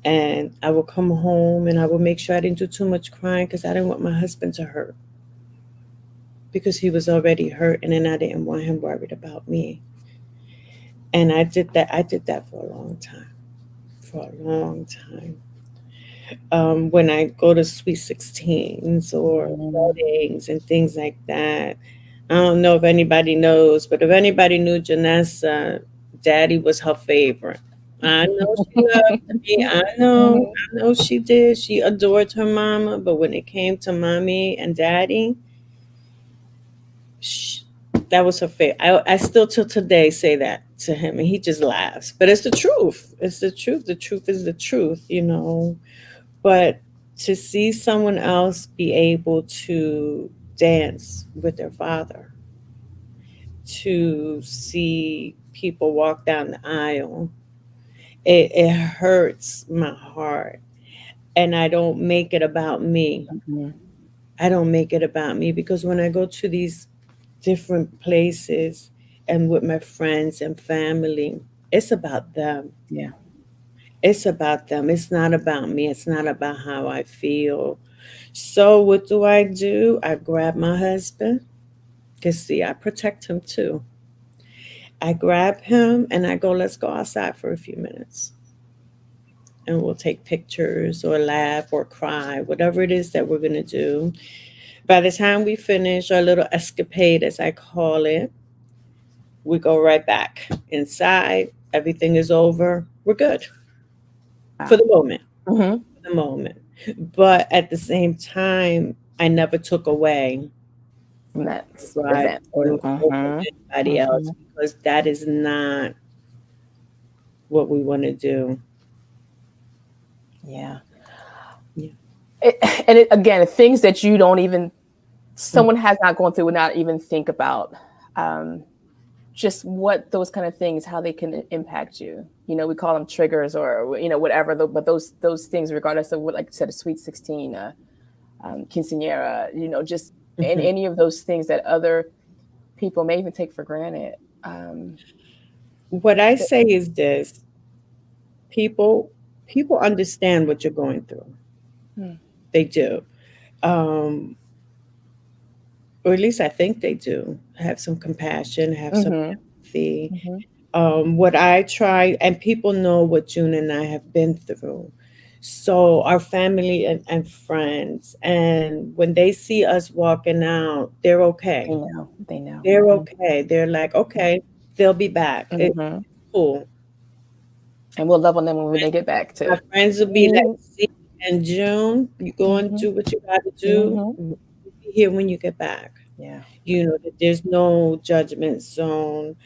And I would come home and I would make sure I didn't do too much crying because I didn't want my husband to hurt because he was already hurt and I didn't want him worried about me. And I did that. I did that for a long time. For a long time. When I go to Sweet 16s or Mhm. weddings and things like that. I don't know if anybody knows, but if anybody knew Janessa, Daddy was her favorite. I know she loved me. Mhm. I know she did. She adored her mama, but when it came to mommy and daddy, sh that was her favorite. I still till today say that to him, and he just laughs. But it's the truth. It's the truth. The truth is the truth, you know. But to see someone else be able to dance with their father, to see people walk down the aisle, it hurts my heart. And I don't make it about me. Mhm. I don't make it about me because when I go to these different places and with my friends and family, it's about them. Yeah. It's about them. It's not about me. It's not about how I feel. So what do? I grab my husband because see, I protect him too. I grab him and I go, let's go outside for a few minutes. And we'll take pictures or laugh or cry, whatever it is that we're going to do. By the time we finish our little escapade, as I call it, we go right back inside. Everything is over. We're good for Wow. the moment. Mhm. For the moment. But at the same time, I never took away From that what I event or do from mhm. anybody else Mhm. because that is not what we want to do. Yeah. Yeah. It, and it, again, things that you don't even Mm. someone has not gone through would not even think about. Um, just what those kind of things, how they can impact you. You know, we call them triggers or whatever. But those things, regardless of what, like you said, a sweet 16, quinceanera, just Mhm. any of those things that other people may even take for granted. Um, What I th- say is this: people people understand what you're going through. hmm. They do. Um, or at least I think they do. Have some compassion, have some Mhm. empathy. Mhm. What I try, and people know what June and I have been through. So our family and friends, and when they see us walking out, they're They okay. know. They know. They're Mhm. okay. They're like, okay, they'll be back. It's Mhm. cool. And we'll love on them when they get back My to. friends will be like, Mhm. see, in June, you go and Mhm. do what you got to do. Mhm. We'll be here when you get back. Yeah. You know, that there's no judgment zone.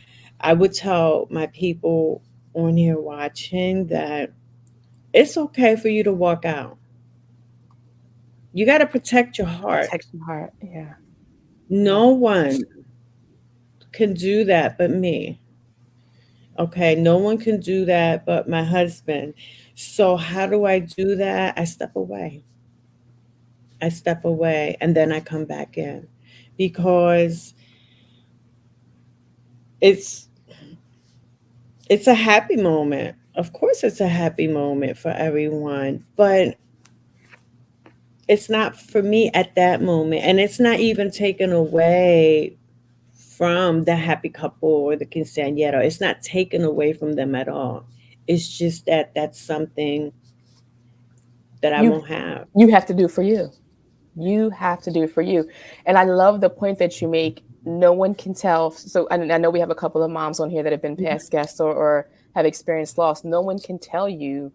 I would tell my people on here watching that it's okay for you to walk out. You got to protect your heart. Protect your heart. Yeah. Yeah. No one can do that but me. Okay. No one can do that but my husband. So, how do I do that? I step away. I step away and then I come back in because it's it's a happy moment. Of course it's a happy moment for everyone, but it's not for me at that moment and it's not even taken away from the happy couple or the quinceañera. It's not taken away from them at all. It's just that that's something that I You won't have. you have to do for you. You have to do it for you. And I love the point that you make. No one can tell. So I know we have a couple of moms on here that have been past guests or have experienced loss. No one can tell you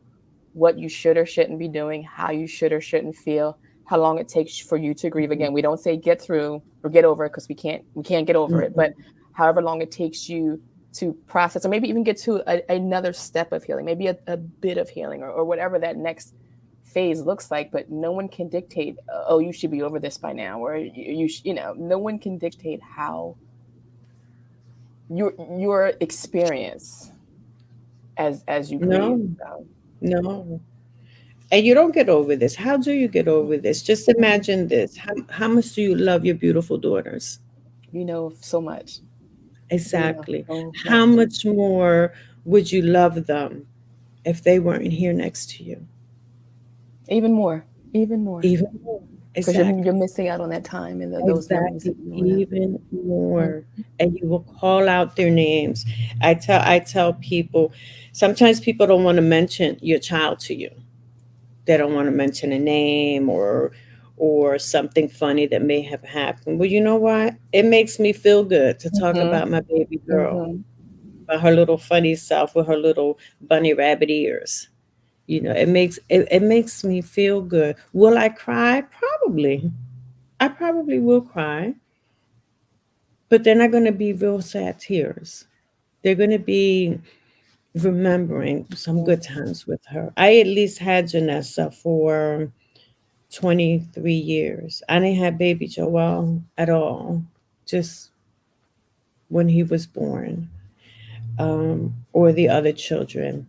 what you should or shouldn't be doing, how you should or shouldn't feel, how long it takes for you to grieve. Mhm, Again, we don't say get through or get over it because we can't get over it, but mhm, however long it takes you to process or maybe even get to another step of healing, maybe a bit of healing or whatever that next phase looks like. But no one can dictate, oh, you should be over this by now, or no one can dictate how your experience as you grieve. no, So, no. And you don't get over this. How do you get over this? Just imagine this. How much do you love your beautiful daughters? you know so much. We know Exactly. so How much. much more would you love them if they weren't here next to you? Even more. Even more. Even more. Because you're Exactly. missing out on that time and those memories Exactly. that you want Even to. more. And you will call out their names. I tell people sometimes people don't want to mention your child to you. they don't want to mention a name or something funny that may have happened. Well, you know what? It makes me feel good to talk Mhm. about my baby girl, Mhm. about her little funny self with her little bunny rabbit ears. It makes me feel good. Will I cry? Probably. I probably will cry, but they're not going to be real sad tears. They're going to be remembering some good times with her. I at least had Janessa for 23 years. I didn't have baby Joel at all, just when he was born, or the other children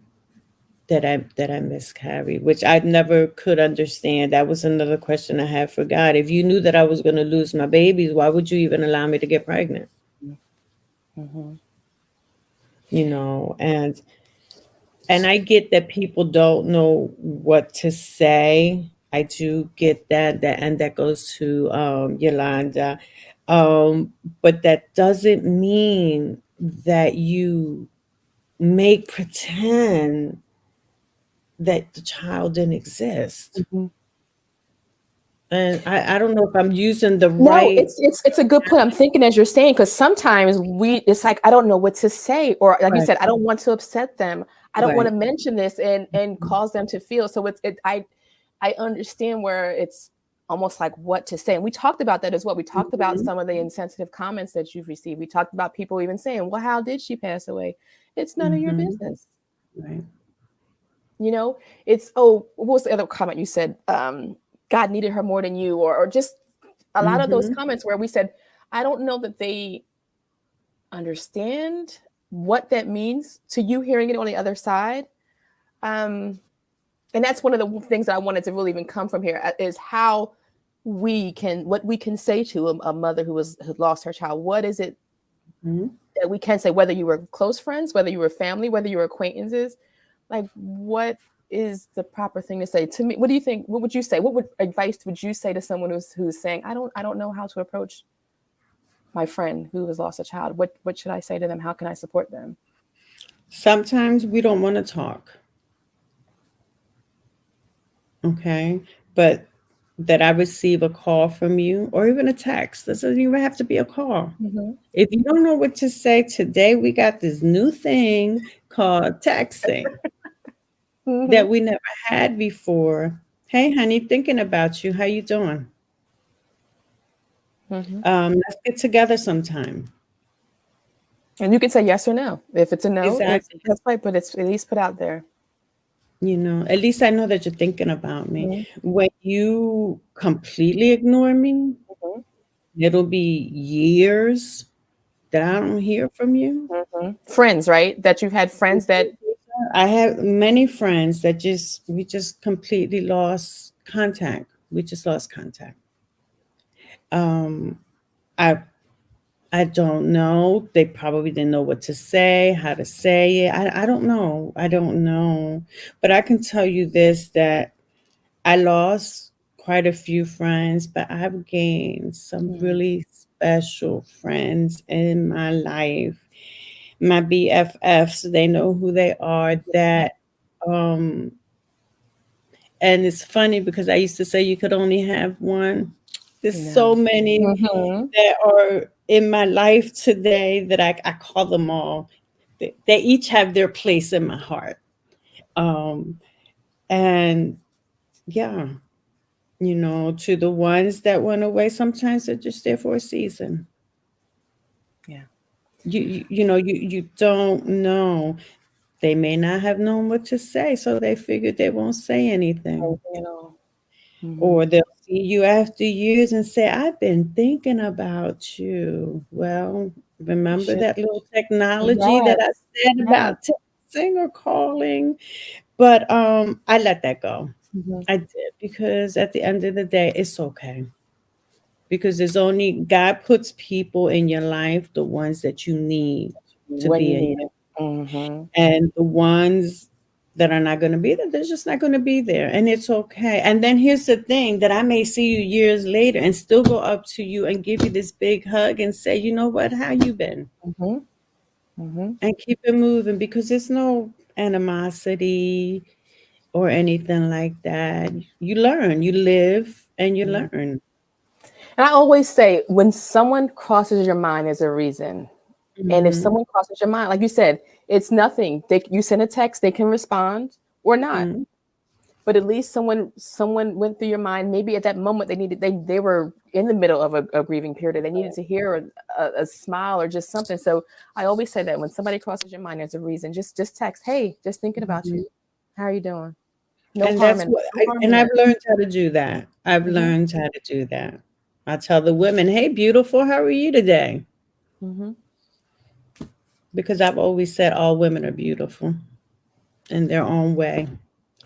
that I miscarried, which I never could understand. That was another question I had for God. If you knew that I was going to lose my babies, why would you even allow me to get pregnant? Mhm. And I get that people don't know what to say. I do get that, and that goes to Yolanda. Um, but that doesn't mean that you make pretend that the child didn't exist. Mhm. And I don't know if I'm using the No, right. it's a good point. I'm thinking as you're saying, because sometimes it's like I don't know what to say, or like you Right, said, I don't want to upset them. I don't want right. to mention this and cause them to feel. So I understand where it's almost like what to say. And we talked about that as well. We talked about Mhm, some of the insensitive comments that you've received. We talked about people even saying, "Well, how did she pass away?" It's none of your mhm, business. right. You know, it's oh, what was the other comment you said? God needed her more than you, or just a lot of those Mhm, comments where we said, I don't know that they understand what that means to you hearing it on the other side. Um, and that's one of the things that I wanted to really even come from here is how what we can say to a mother who lost her child. What is it mhm. that we can say, whether you were close friends, whether you were family, whether you were acquaintances, like what is the proper thing to say to me? What do you think? What would you say? What would advice would you say to someone who's saying, I don't know how to approach my friend who has lost a child? What should I say to them? How can I support them? Sometimes we don't want to talk, okay? But that I receive a call from you or even a text. Doesn't even have to be a call. Mhm. If you don't know what to say today, we got this new thing called texting that Mhm. we never had before. Hey, honey, thinking about you. How you doing? Mhm. Let's get together sometime. And you can say yes or no. If it's a no, it's Exactly. that's right, but it's at least put out there. At least I know that you're thinking about me. Mhm. When you completely ignore me, Mhm. it'll be years that I don't hear from you. Mhm. Friends, right? That you've had friends that I have many friends that we just completely lost contact. We just lost contact. Um, I I don't know. They probably didn't know what to say, how to say it. I don't know. I don't know. But I can tell you this, that I lost quite a few friends, but I've gained some mm, really special friends in my life. My BFFs, they know who they are. That um and it's funny because I used to say you could only have one. There's so no. many Mhm. that are in my life today that I call them all. They each have their place in my heart. Um, and yeah, to the ones that went away, sometimes they're just there for a season. Yeah. You don't know. They may not have known what to say, so they figured they won't say anything. Anything at all. Or Mhm. they'll see you after years and say, I've been thinking about you. Well, You remember should. that little technology that I Yes. said Yes. about texting or calling? But I let that go. Mhm. I did, because at the end of the day, it's okay. Because there's only God puts people in your life, the ones that you need to When be you in need your, it. Mhm. and the ones that are not going to be there, they're just not going to be there, and it's okay. And then here's the thing, that I may see you years later and still go up to you and give you this big hug and say, you know what, how you been, Mhm. Mhm. and keep it moving, because there's no animosity. or anything like that. You learn, you live, and you Mhm. learn. And I always say, when someone crosses your mind, there's a reason. And if Mhm, someone crosses your mind, like you said, it's nothing. You send a text, they can respond or not. mhm, But at least someone went through your mind. Maybe at that moment they were in the middle of a grieving period, and they needed to hear a smile or just something. So I always say that when somebody crosses your mind, there's a reason. Just text, hey, just thinking about mhm. you. How are you doing? No And harm that's in what no harm in I've that. learned how to do that. I've Hmm. learned how to do that. I tell the women, "Hey, beautiful, how are you today?" Hmm. Because I've always said all women are beautiful in their own way.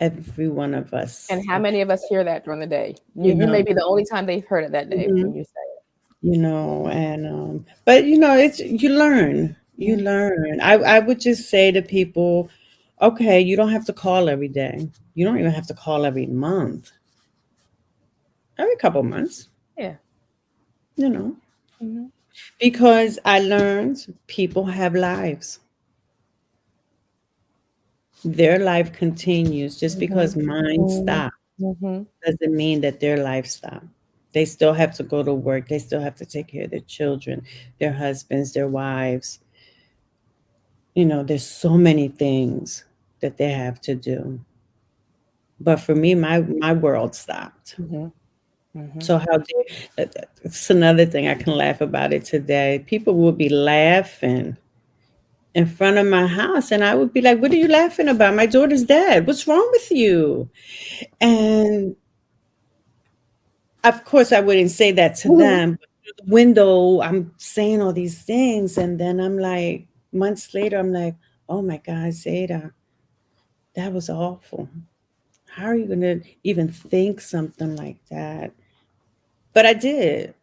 Every one of And us, how many of us hear that during the day? You you you may know. be the only time they've heard it that day when Mhm. you say You know, and but it's you learn. it. You learn. I would just say to people, okay, you don't have to call every day. You don't even have to call every month. Every couple months, Yeah. you know. Hmm. Because I learned people have lives. Their life continues. Just Hmm. because mine Hmm. stopped Hmm. doesn't mean that their life stopped. They still have to go to work. They still have to take care of their children, their husbands, their wives. There's so many things that they have to do. But for me, my world stopped. Hmm. Hmm. So how dare it's another thing I can laugh about it today. People would be laughing in front of my house, and I would be like, "What are you laughing about? My daughter's dead. What's wrong with you?" And of course, I wouldn't say that to them. But through the window, I'm saying all these things, and then I'm like, months later, I'm like, "Oh my God, Zayda, that was awful. How are you going to even think something like that?" But I did.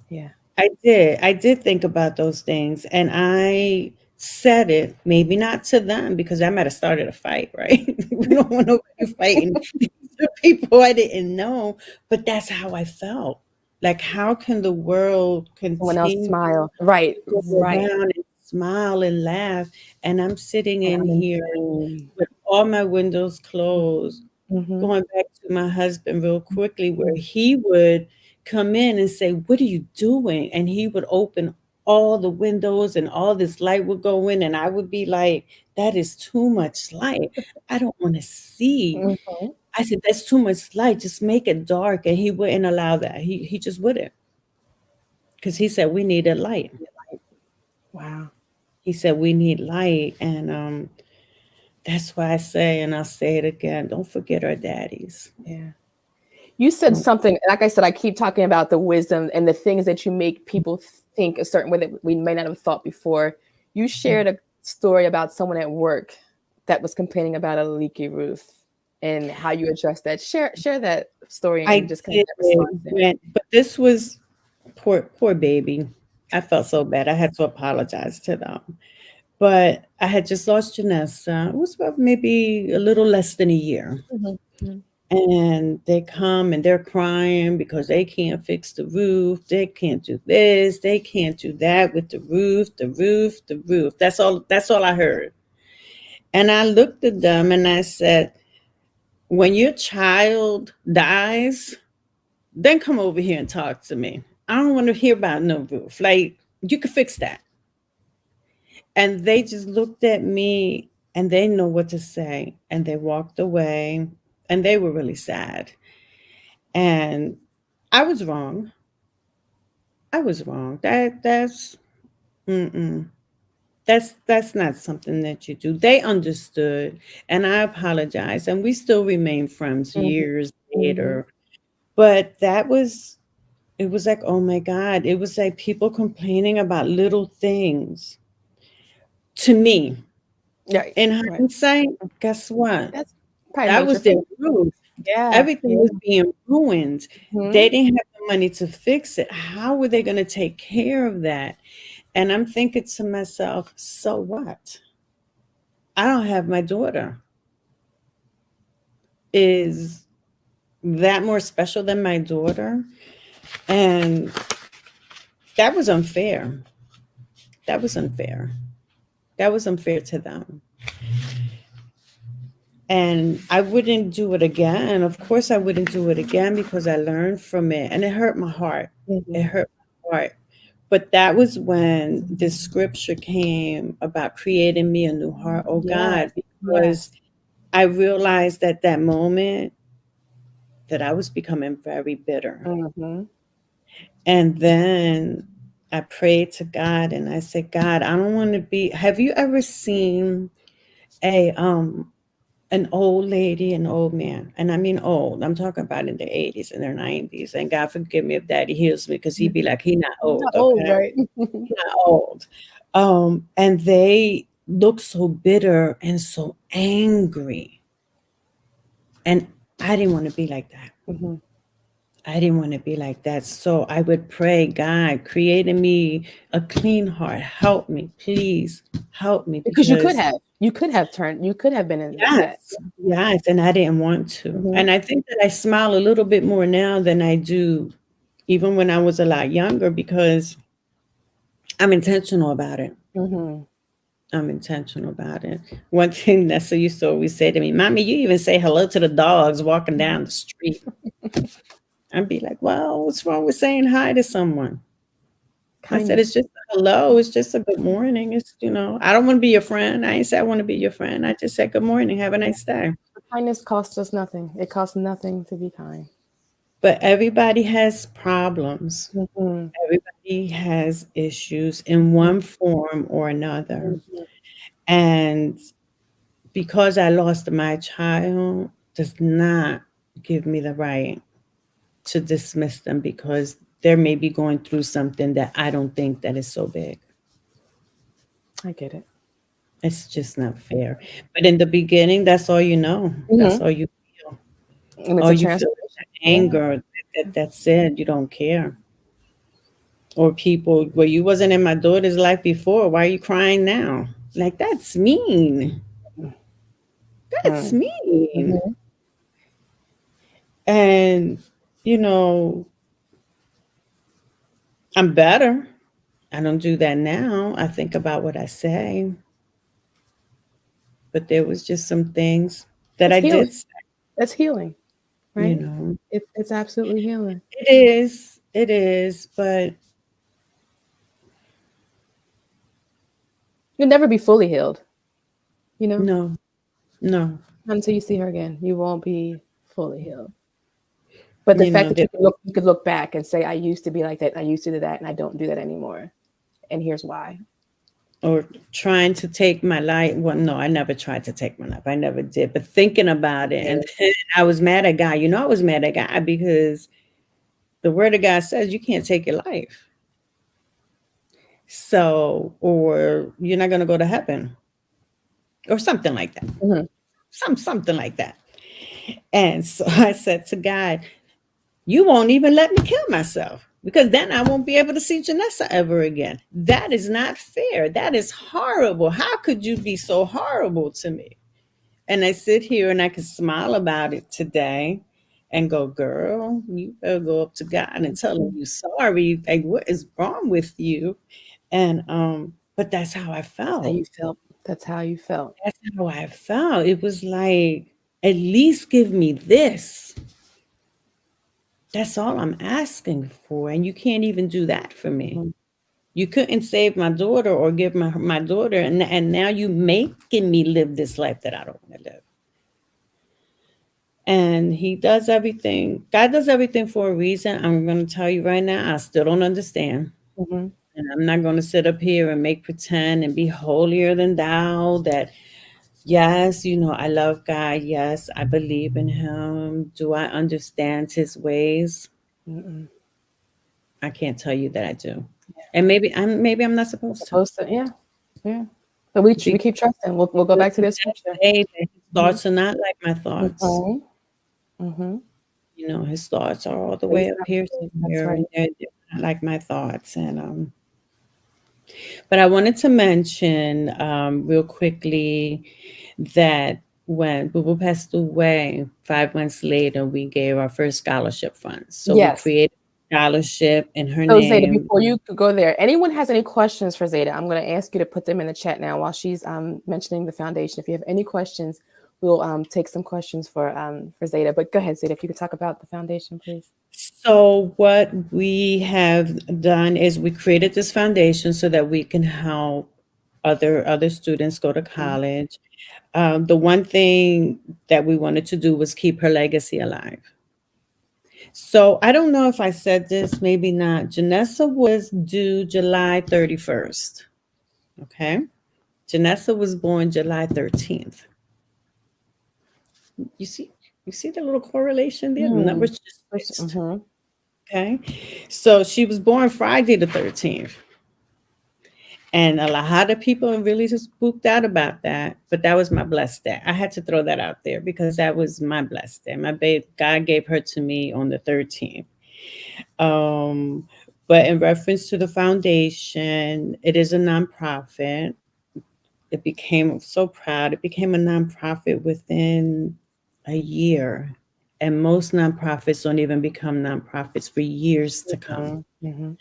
Yeah. I did think about those things, and I said it, maybe not to them because I might have started a fight, right? We don't want nobody fighting. These are people I didn't know, but that's how I felt. Like, how can the world Someone else continue smile. Right. to go Right. around and smile and laugh? And I'm sitting And in I'm in here pain. with all my windows closed, Mm-hmm. going back to my husband real quickly, where Mm-hmm. he would come in and say, "What are you doing?" And he would open all the windows and all this light would go in. And I would be like, "That is too much light. I don't want to see." Mm-hmm. I said, "That's too much light. Just make it dark." And he wouldn't allow that. He just wouldn't, because he said we needed light. Wow. He said we need light. And that's why I say, and I'll say it again, don't forget our daddies. Yeah. You said Don't. something, like I said, I keep talking about the wisdom and the things that you make people think a certain way that we may not have thought before. You shared a story about someone at work that was complaining about a leaky roof and how you addressed that. Share that story and I just kind of did that response there. but this was poor baby. I felt so bad. I had to apologize to them. But I had just lost Janessa. It was about maybe a little less than a year. Mhm, mhm, And they come and they're crying because they can't fix the roof. They can't do this. They can't do that with the roof, the roof, the roof. That's all I heard. And I looked at them and I said, when your child dies, then come over here and talk to me. I don't want to hear about no roof. Like, you can fix that. And they just looked at me and they know what to say. And they walked away and they were really sad. And I was wrong. I was wrong. Mm-mm. That's not something that you do. They understood, and I apologize, and we still remain friends mhm, years mhm. later. But it was like, oh my God, it was like people complaining about little things to me. Right, In right. hindsight, guess what? That's probably That was their major. roof. Yeah, Everything yeah. was being ruined. They Mhm. didn't have the money to fix it. How were they going to take care of that? And I'm thinking to myself, so what? I don't have my daughter. Is that more special than my daughter? And that was unfair. That was unfair. That was unfair to them. And I wouldn't do it again. Of course, I wouldn't do it again because I learned from it and it hurt my heart. It Mhm. hurt my heart. But that was when the scripture came about creating me a new heart, oh God, Yes. because Yes. I realized at that moment that I was becoming very bitter. Mhm. And then I prayed to God and I said, God, I don't want to be. Have you ever seen a an old lady, an old man, and I mean old. I'm talking about in their 80s and their 90s. And God forgive me if Daddy heals me because he'd be like, he not Not old, old, okay? right? He not old. And they look so bitter and so angry. And I didn't want to be like that. Mhm. I didn't want to be like that. So I would pray, God, create in me a clean heart. Help me, please help me Because because you could have turned, you could have been in that. yes, yes, and I didn't want to. Mhm. And I think that I smile a little bit more now than I do even when I was a lot younger because I'm intentional about it. Mhm. I'm intentional about it. One thing Nessa used to always say to me, Mommy, you even say hello to the dogs walking down the street. I'd be like, well, what's wrong with saying hi to someone? I said, it's Kindness. just a hello. It's just a good morning. It's, I don't want to be your friend. I ain't say I want to be your friend. I just said, good morning. Have a Yeah. nice day. Kindness costs us nothing. It costs nothing to be kind. But everybody has problems. Mhm. Everybody has issues in one form or another. Mhm. And because I lost my child does not give me the right to dismiss them because they may be going through something that I don't think that is so big. I get it. It's just not fair. But in the beginning, that's all you know. That's Mhm. all you feel. And it's All a you feel is transformation. the Yeah. anger. That's it. You don't care. Or people, well, you wasn't in my daughter's life before. Why are you crying now? Like, that's mean. That's Mm. mean. Mhm. And, you know, I'm better. I don't do that now. I think about what I say, but there was just some things that It's I healing. did say, It's healing, you right? know. It's absolutely healing. It is, but You'll never be fully healed, you know? no, no. Until you see her again, you won't be fully healed. But the You fact know, that that you could look back and say, I used to be like that, I used to do that, and I don't do that anymore. And here's why. or trying to take my life. Well, no, I never tried to take my life. I never did. But thinking about it, and then I was mad at God. I was mad at God because the word of God says you can't take your life. So, or you're not going to go to heaven, or something like that. Mhm. Something like that. And so I said to God, you won't even let me kill myself because then I won't be able to see Janessa ever again. That is not fair. That is horrible. How could you be so horrible to me? And I sit here and I can smile about it today and go, girl, you better go up to God and tell him you sorry. Like, what is wrong with you? And but that's how I That's how felt. you felt. That's how you felt. That's how I felt. It was like, at least give me this. That's all I'm asking for. And you can't even do that for me. Mhm. You couldn't save my daughter or give my daughter, and now you making me live this life that I don't want to live. And he does everything. God does everything for a reason. I'm going to tell you right now, I still don't understand. Mhm. And I'm not going to sit up here and make pretend and be holier than thou that, yes, I love God. Yes, I believe in him. Do I understand his ways? Mm-mm. I can't tell you that I do. And maybe I'm not supposed to. Supposed to, yeah, yeah. But we Because keep trusting. We'll go back to this scripture. say that his Mhm. thoughts are not like my thoughts. Mhm. Mhm. His thoughts are all the way Ways up not here ways. That's somewhere, right. and they're not like my thoughts. And but I wanted to mention real quickly that when Boo passed away, 5 months later, we gave our first scholarship funds. So we Yes. created a scholarship in her So Zayda, name. before you could go there, anyone has any questions for Zayda, I'm going to ask you to put them in the chat now while she's mentioning the foundation. If you have any questions, we'll take some questions for Zayda. But go ahead, Zayda, if you could talk about the foundation, please. So what we have done is we created this foundation so that we can help other students go to Mhm. college. The one thing that we wanted to do was keep her legacy alive. So I don't know if I said this, maybe not. Janessa was due July 31st. Okay. Janessa was born July 13th. You see, you see the little correlation there? The Mm. numbers just mixed. Mm-hmm. Okay. So she was born Friday the 13th. And a lot of people really just spooked out about that. But that was my blessed day. I had to throw that out there because that was my blessed day. My babe, God gave her to me on the 13th. Um, but in reference to the foundation, it is a nonprofit. It became, I'm so proud, it became a nonprofit within a year. And most nonprofits don't even become nonprofits for years to come. Mm-hmm.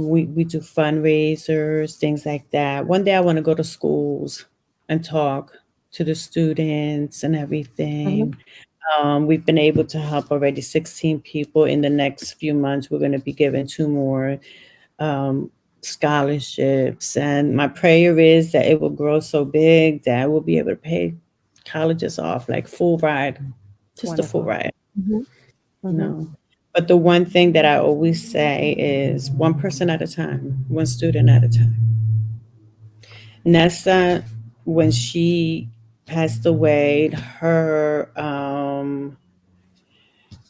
We do fundraisers, things like that. One day I want to go to schools and talk to the students and Mm-hmm. everything. We've been able to help already 16 people. In the next few months, we're going to be giving two more um, scholarships. And my prayer is that it will grow so big that I will be able to pay colleges off, like full ride, just a full Wonderful. ride, Mm-hmm. you Mm-hmm. know. But the one thing that I always say is one person at a time, one student at a time. Nessa, when she passed away, her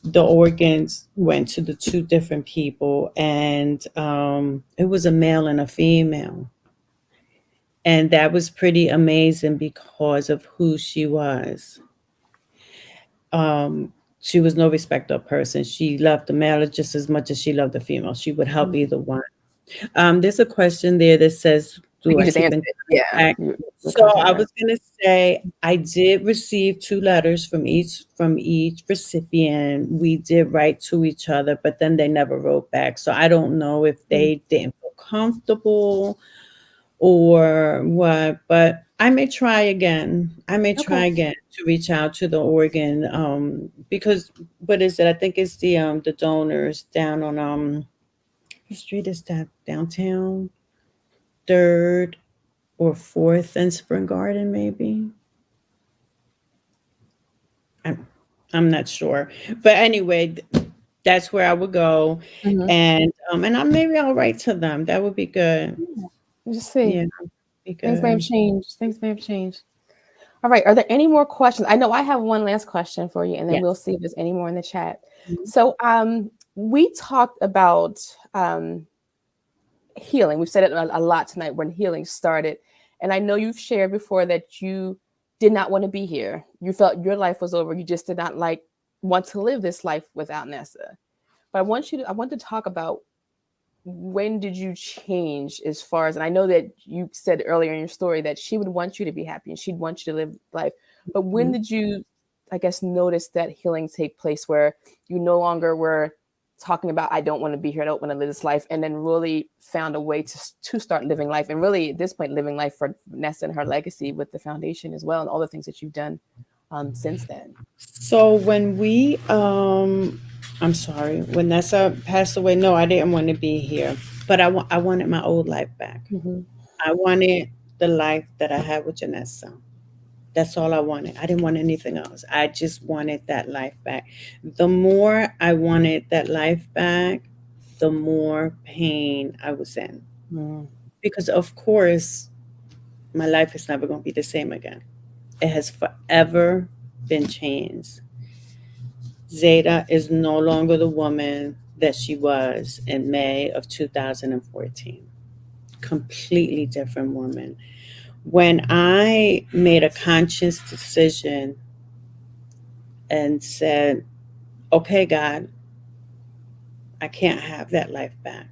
the organs went to the two different people, and it was a male and a female, and that was pretty amazing because of who she was. Um, she was no respecter of person. She loved the male just as much as she loved the female. She would help either one. There's a question there that says, I think "Do you I just keep answered in it. Yeah, contact?" your So contact, I right? was gonna say I did receive two letters from each recipient. We did write to each other, but then they never wrote back. So I don't know if Mm. they didn't feel comfortable or what, but I may try again. I may Okay. try again to reach out to the organ because what is it? I think it's the donors down on what street is that downtown? Third or fourth and Spring Garden, maybe. I'm, I'm not sure, but anyway, that's where I would go, Mm-hmm. and maybe I'll write to them. That would be good. Yeah. We'll just see. Yeah, be Things may have good. changed. Things may have changed. All right. Are there any more questions? I know I have one last question for you, and then we'll Yes. see if there's any more in the chat. Mhm. So, we talked about healing. We've said it a lot tonight when healing started. And I know you've shared before that you did not want to be here. You felt your life was over. You just did not want to live this life without Nessa. But I want to talk about when did you change as far as, and I know that you said earlier in your story that she would want you to be happy and she'd want you to live life. But when Mhm. did you, I guess, notice that healing take place where you no longer were talking about, I don't want to be here, I don't want to live this life, and then really found a way to start living life, and really at this point living life for Nessa and her legacy with the foundation as well, and all the things that you've done since then. So I'm sorry, when Nessa passed away, no, I didn't want to be here, but I wanted my old life back. Mm-hmm. I wanted the life that I had with Janessa. That's all I wanted. I didn't want anything else. I just wanted that life back. The more I wanted that life back, the more pain I was in. Mm-hmm. Because, of course, my life is never going to be the same again. It has forever been changed. Zayda is no longer the woman that she was in May of 2014. Completely different woman. When I made a conscious decision and said, okay, God, I can't have that life back.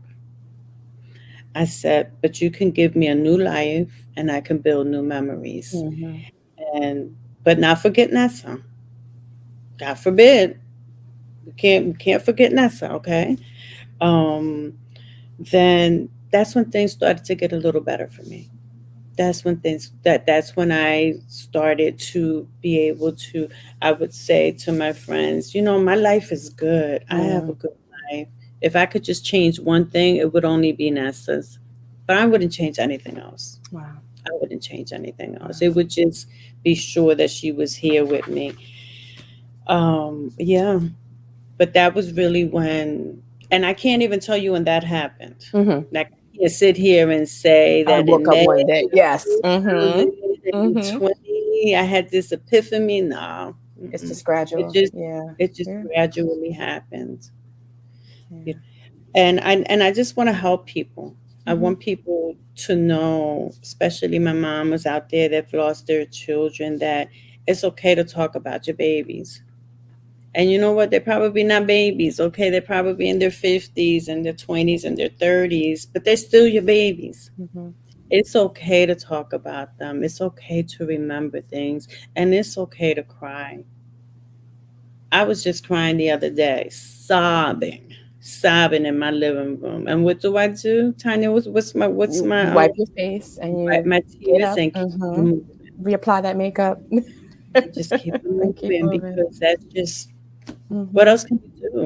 I said, but you can give me a new life and I can build new memories. Mm-hmm. And but not forget Nessa. God forbid. We can't forget Nessa, okay? Um, then that's when things started to get a little better for me. That's when that's when I started to be able to, I would say to my friends, my life is good. I have a Mm, good life. If I could just change one thing, it would only be Nessa's. But I wouldn't change anything else. wow. I wouldn't change anything else. It Wow. would just be sure that she was here with me. Yeah. But that was really when, and I can't even tell you when that happened. Mm-hmm. Like, I can't sit here and say I that in woke up May one day. of Yes. Mm-hmm. Mm-hmm. 2020, I had this epiphany. No, It's mm-mm. just it gradual. just Yeah. it just Yeah. gradually happened. Yeah. And I just want to help people. I Mm-hmm. want people to know, especially my mamas out there that lost their children, that it's okay to talk about your babies. And you know what? They're probably not babies, okay? They're probably in their 50s and their 20s and their 30s, but they're still your babies. Mm-hmm. It's okay to talk about them. It's okay to remember things. And it's okay to cry. I was just crying the other day, sobbing in my living room. And what do? Tanya, what's my You wipe your face and wipe you my get tears up. and keep Mm-hmm. moving. Reapply that makeup And just keep it and keep moving moving. because that's just what Mm-hmm. else can you do?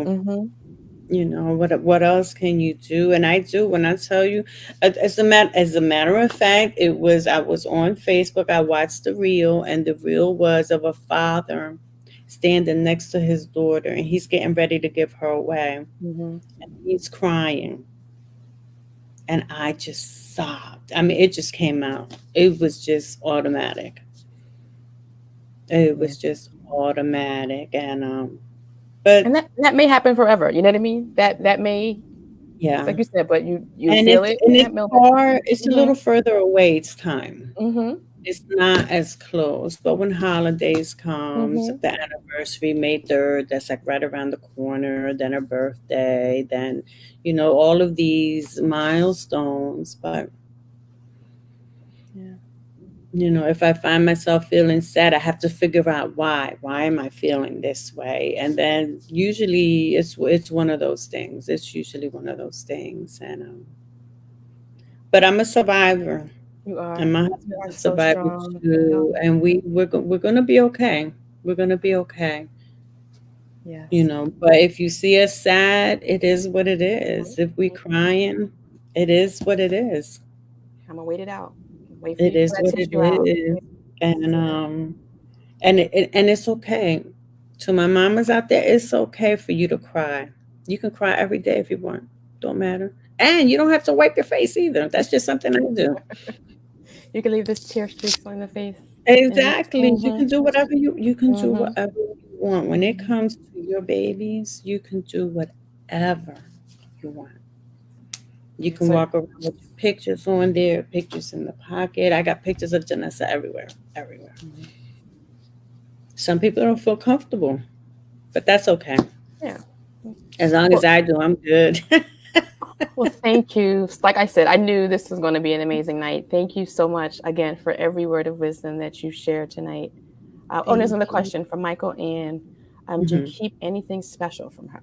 Mm-hmm. What else can you do? And I do, when I tell you, as a matter of fact, I was on Facebook. I watched the reel, and the reel was of a father standing next to his daughter, and he's getting ready to give her away. Mm-hmm. He's crying, and I just sobbed. I mean, it just came out. It was just automatic. It Yeah. was just automatic, and but And that may happen forever. You know what I mean? That may, yeah. like you said, but you And feel it's it and in it's that moment. far. It's a Mm-hmm. little further away each time. Mm-hmm. It's not as close, but when holidays comes, Mm-hmm. the anniversary, May 3rd, that's like right around the corner, then her birthday, then, all of these milestones. But, Yeah. if I find myself feeling sad, I have to figure out why. Why am I feeling this way? And then usually it's one of those things. It's usually one of those things. And but I'm a survivor. You And are. my You husband's are a so survivor strong. No. too, and we're gonna be okay. We're gonna be okay, Yes. But if you see us sad, it is what it Mhm. is. If we crying, it is what it is. I'm gonna wait it out. Wait for you It to pull is that what it tissue out. is, Yeah. and Sit it. it's okay. To my mamas out there, it's okay for you to cry. You can cry every day if you want. Don't matter, and you don't have to wipe your face either. That's just something I do. You can leave this tear streaks on the face. And Exactly. You mm-hmm. can do whatever Mm-hmm. you want. When it Mm-hmm. comes to your babies, you can do whatever you want. You Yeah. can So walk around with your pictures on there, pictures in the pocket. I got pictures of Janessa everywhere, everywhere. mhm. Some people don't feel comfortable, but that's okay. Yeah. As long as Well, I do, I'm good. well, thank you. Like I said, I knew this was going to be an amazing night. Thank you so much again for every word of wisdom that you shared tonight. And there's another Thank you. question from Michael. And do you Mhm. keep anything special from her?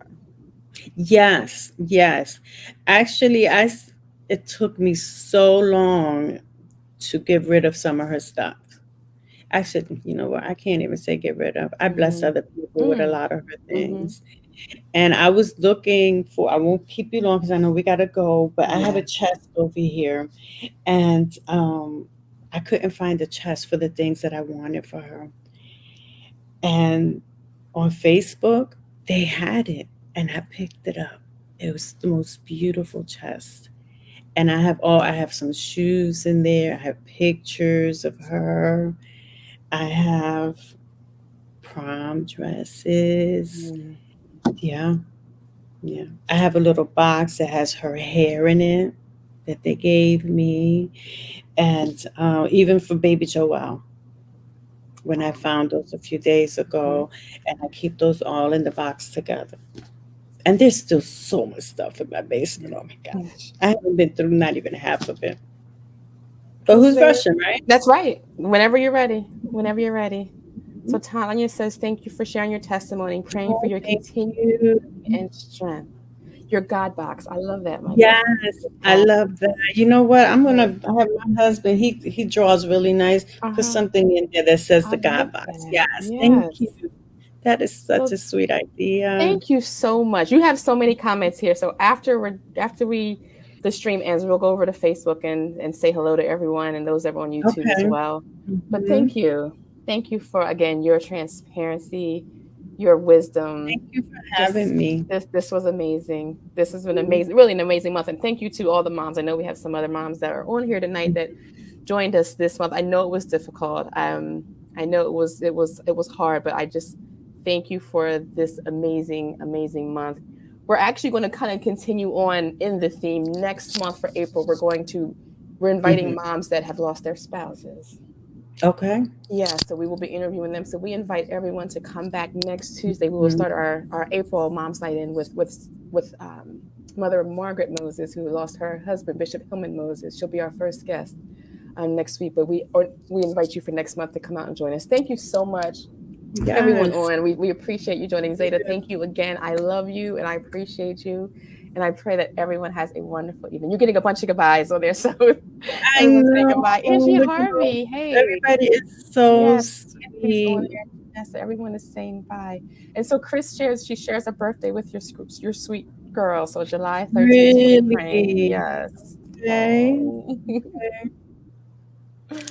Yes, yes. Actually, it took me so long to get rid of some of her stuff. I should, you know what? I can't even say get rid of. I bless Mm-hmm. other people with a lot of her Mm-hmm. things. And I was looking for, I won't keep you long because I know we got to go, but I have a Yeah. chest over here. And I couldn't find a chest for the things that I wanted for her. And on Facebook, they had it. And I picked it up. It was the most beautiful chest. And I have some shoes in there. I have pictures of her. I have prom dresses. Mm-hmm. Yeah, yeah. I have a little box that has her hair in it that they gave me, and even for baby Joelle, when I Wow. found those a few days Mm-hmm. ago, and I keep those all in the box together. And there's still so much stuff in my basement. Oh my gosh, I haven't been through not even half of it. But Well, who's Zay, rushing, right? that's right. Whenever you're ready. Whenever you're ready. So Tanya says, thank you for sharing your testimony, praying for Oh, your thank continued you. and strength. Your God box. I love that. My God. Yes, I Oh, love that. You know what? right. I have my husband. He draws really nice. Put Uh-huh. something in there that says I the love God box. that. Yes, thank you. Yes. That is such So a sweet idea. thank you so much. You have so many comments here. So after we the stream ends, we'll go over to Facebook and say hello to everyone and those that are on YouTube as Okay. well. But Hmm. thank you. Thank you for again your transparency, your wisdom. Thank you for Just having me. this was amazing. This has been amazing, really an amazing month. And thank you to all the moms. I know we have some other moms that are on here tonight that joined us this month. I know it was difficult. I know it was hard, but I just thank you for this amazing, amazing month. We're actually going to kind of continue on in the theme next month for April. We're inviting Hmm. moms that have lost their spouses. Okay. Yeah, so we will be interviewing them. So we invite everyone to come back next Tuesday. We will Mhm. start our April Moms Night in with Mother Margaret Moses, who lost her husband, Bishop Hillman Moses. She'll be our first guest next week. But we invite you for next month to come out and join us. Thank you so much, everyone Yes. on. We appreciate you joining. Zayda, thank you again. I love you and I appreciate you. And I pray that everyone has a wonderful evening. You're getting a bunch of goodbyes on there. So I everyone say know. goodbye. Angie Look at all. Harvey, hey. Everybody is so Yes. Angie's on sweet. there. Yes, everyone is saying bye. And so she shares a birthday with your sweet girl. So July 13th, she'll be praying. Really. Yes. Okay. Oh.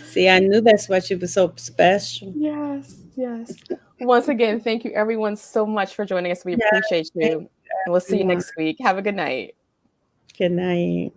See, I knew that's why she was so special. Yes, yes. Once again, thank you everyone so much for joining us. We Yeah. appreciate Thank you. you, And we'll see you everyone. next week. Have a good night. Good night.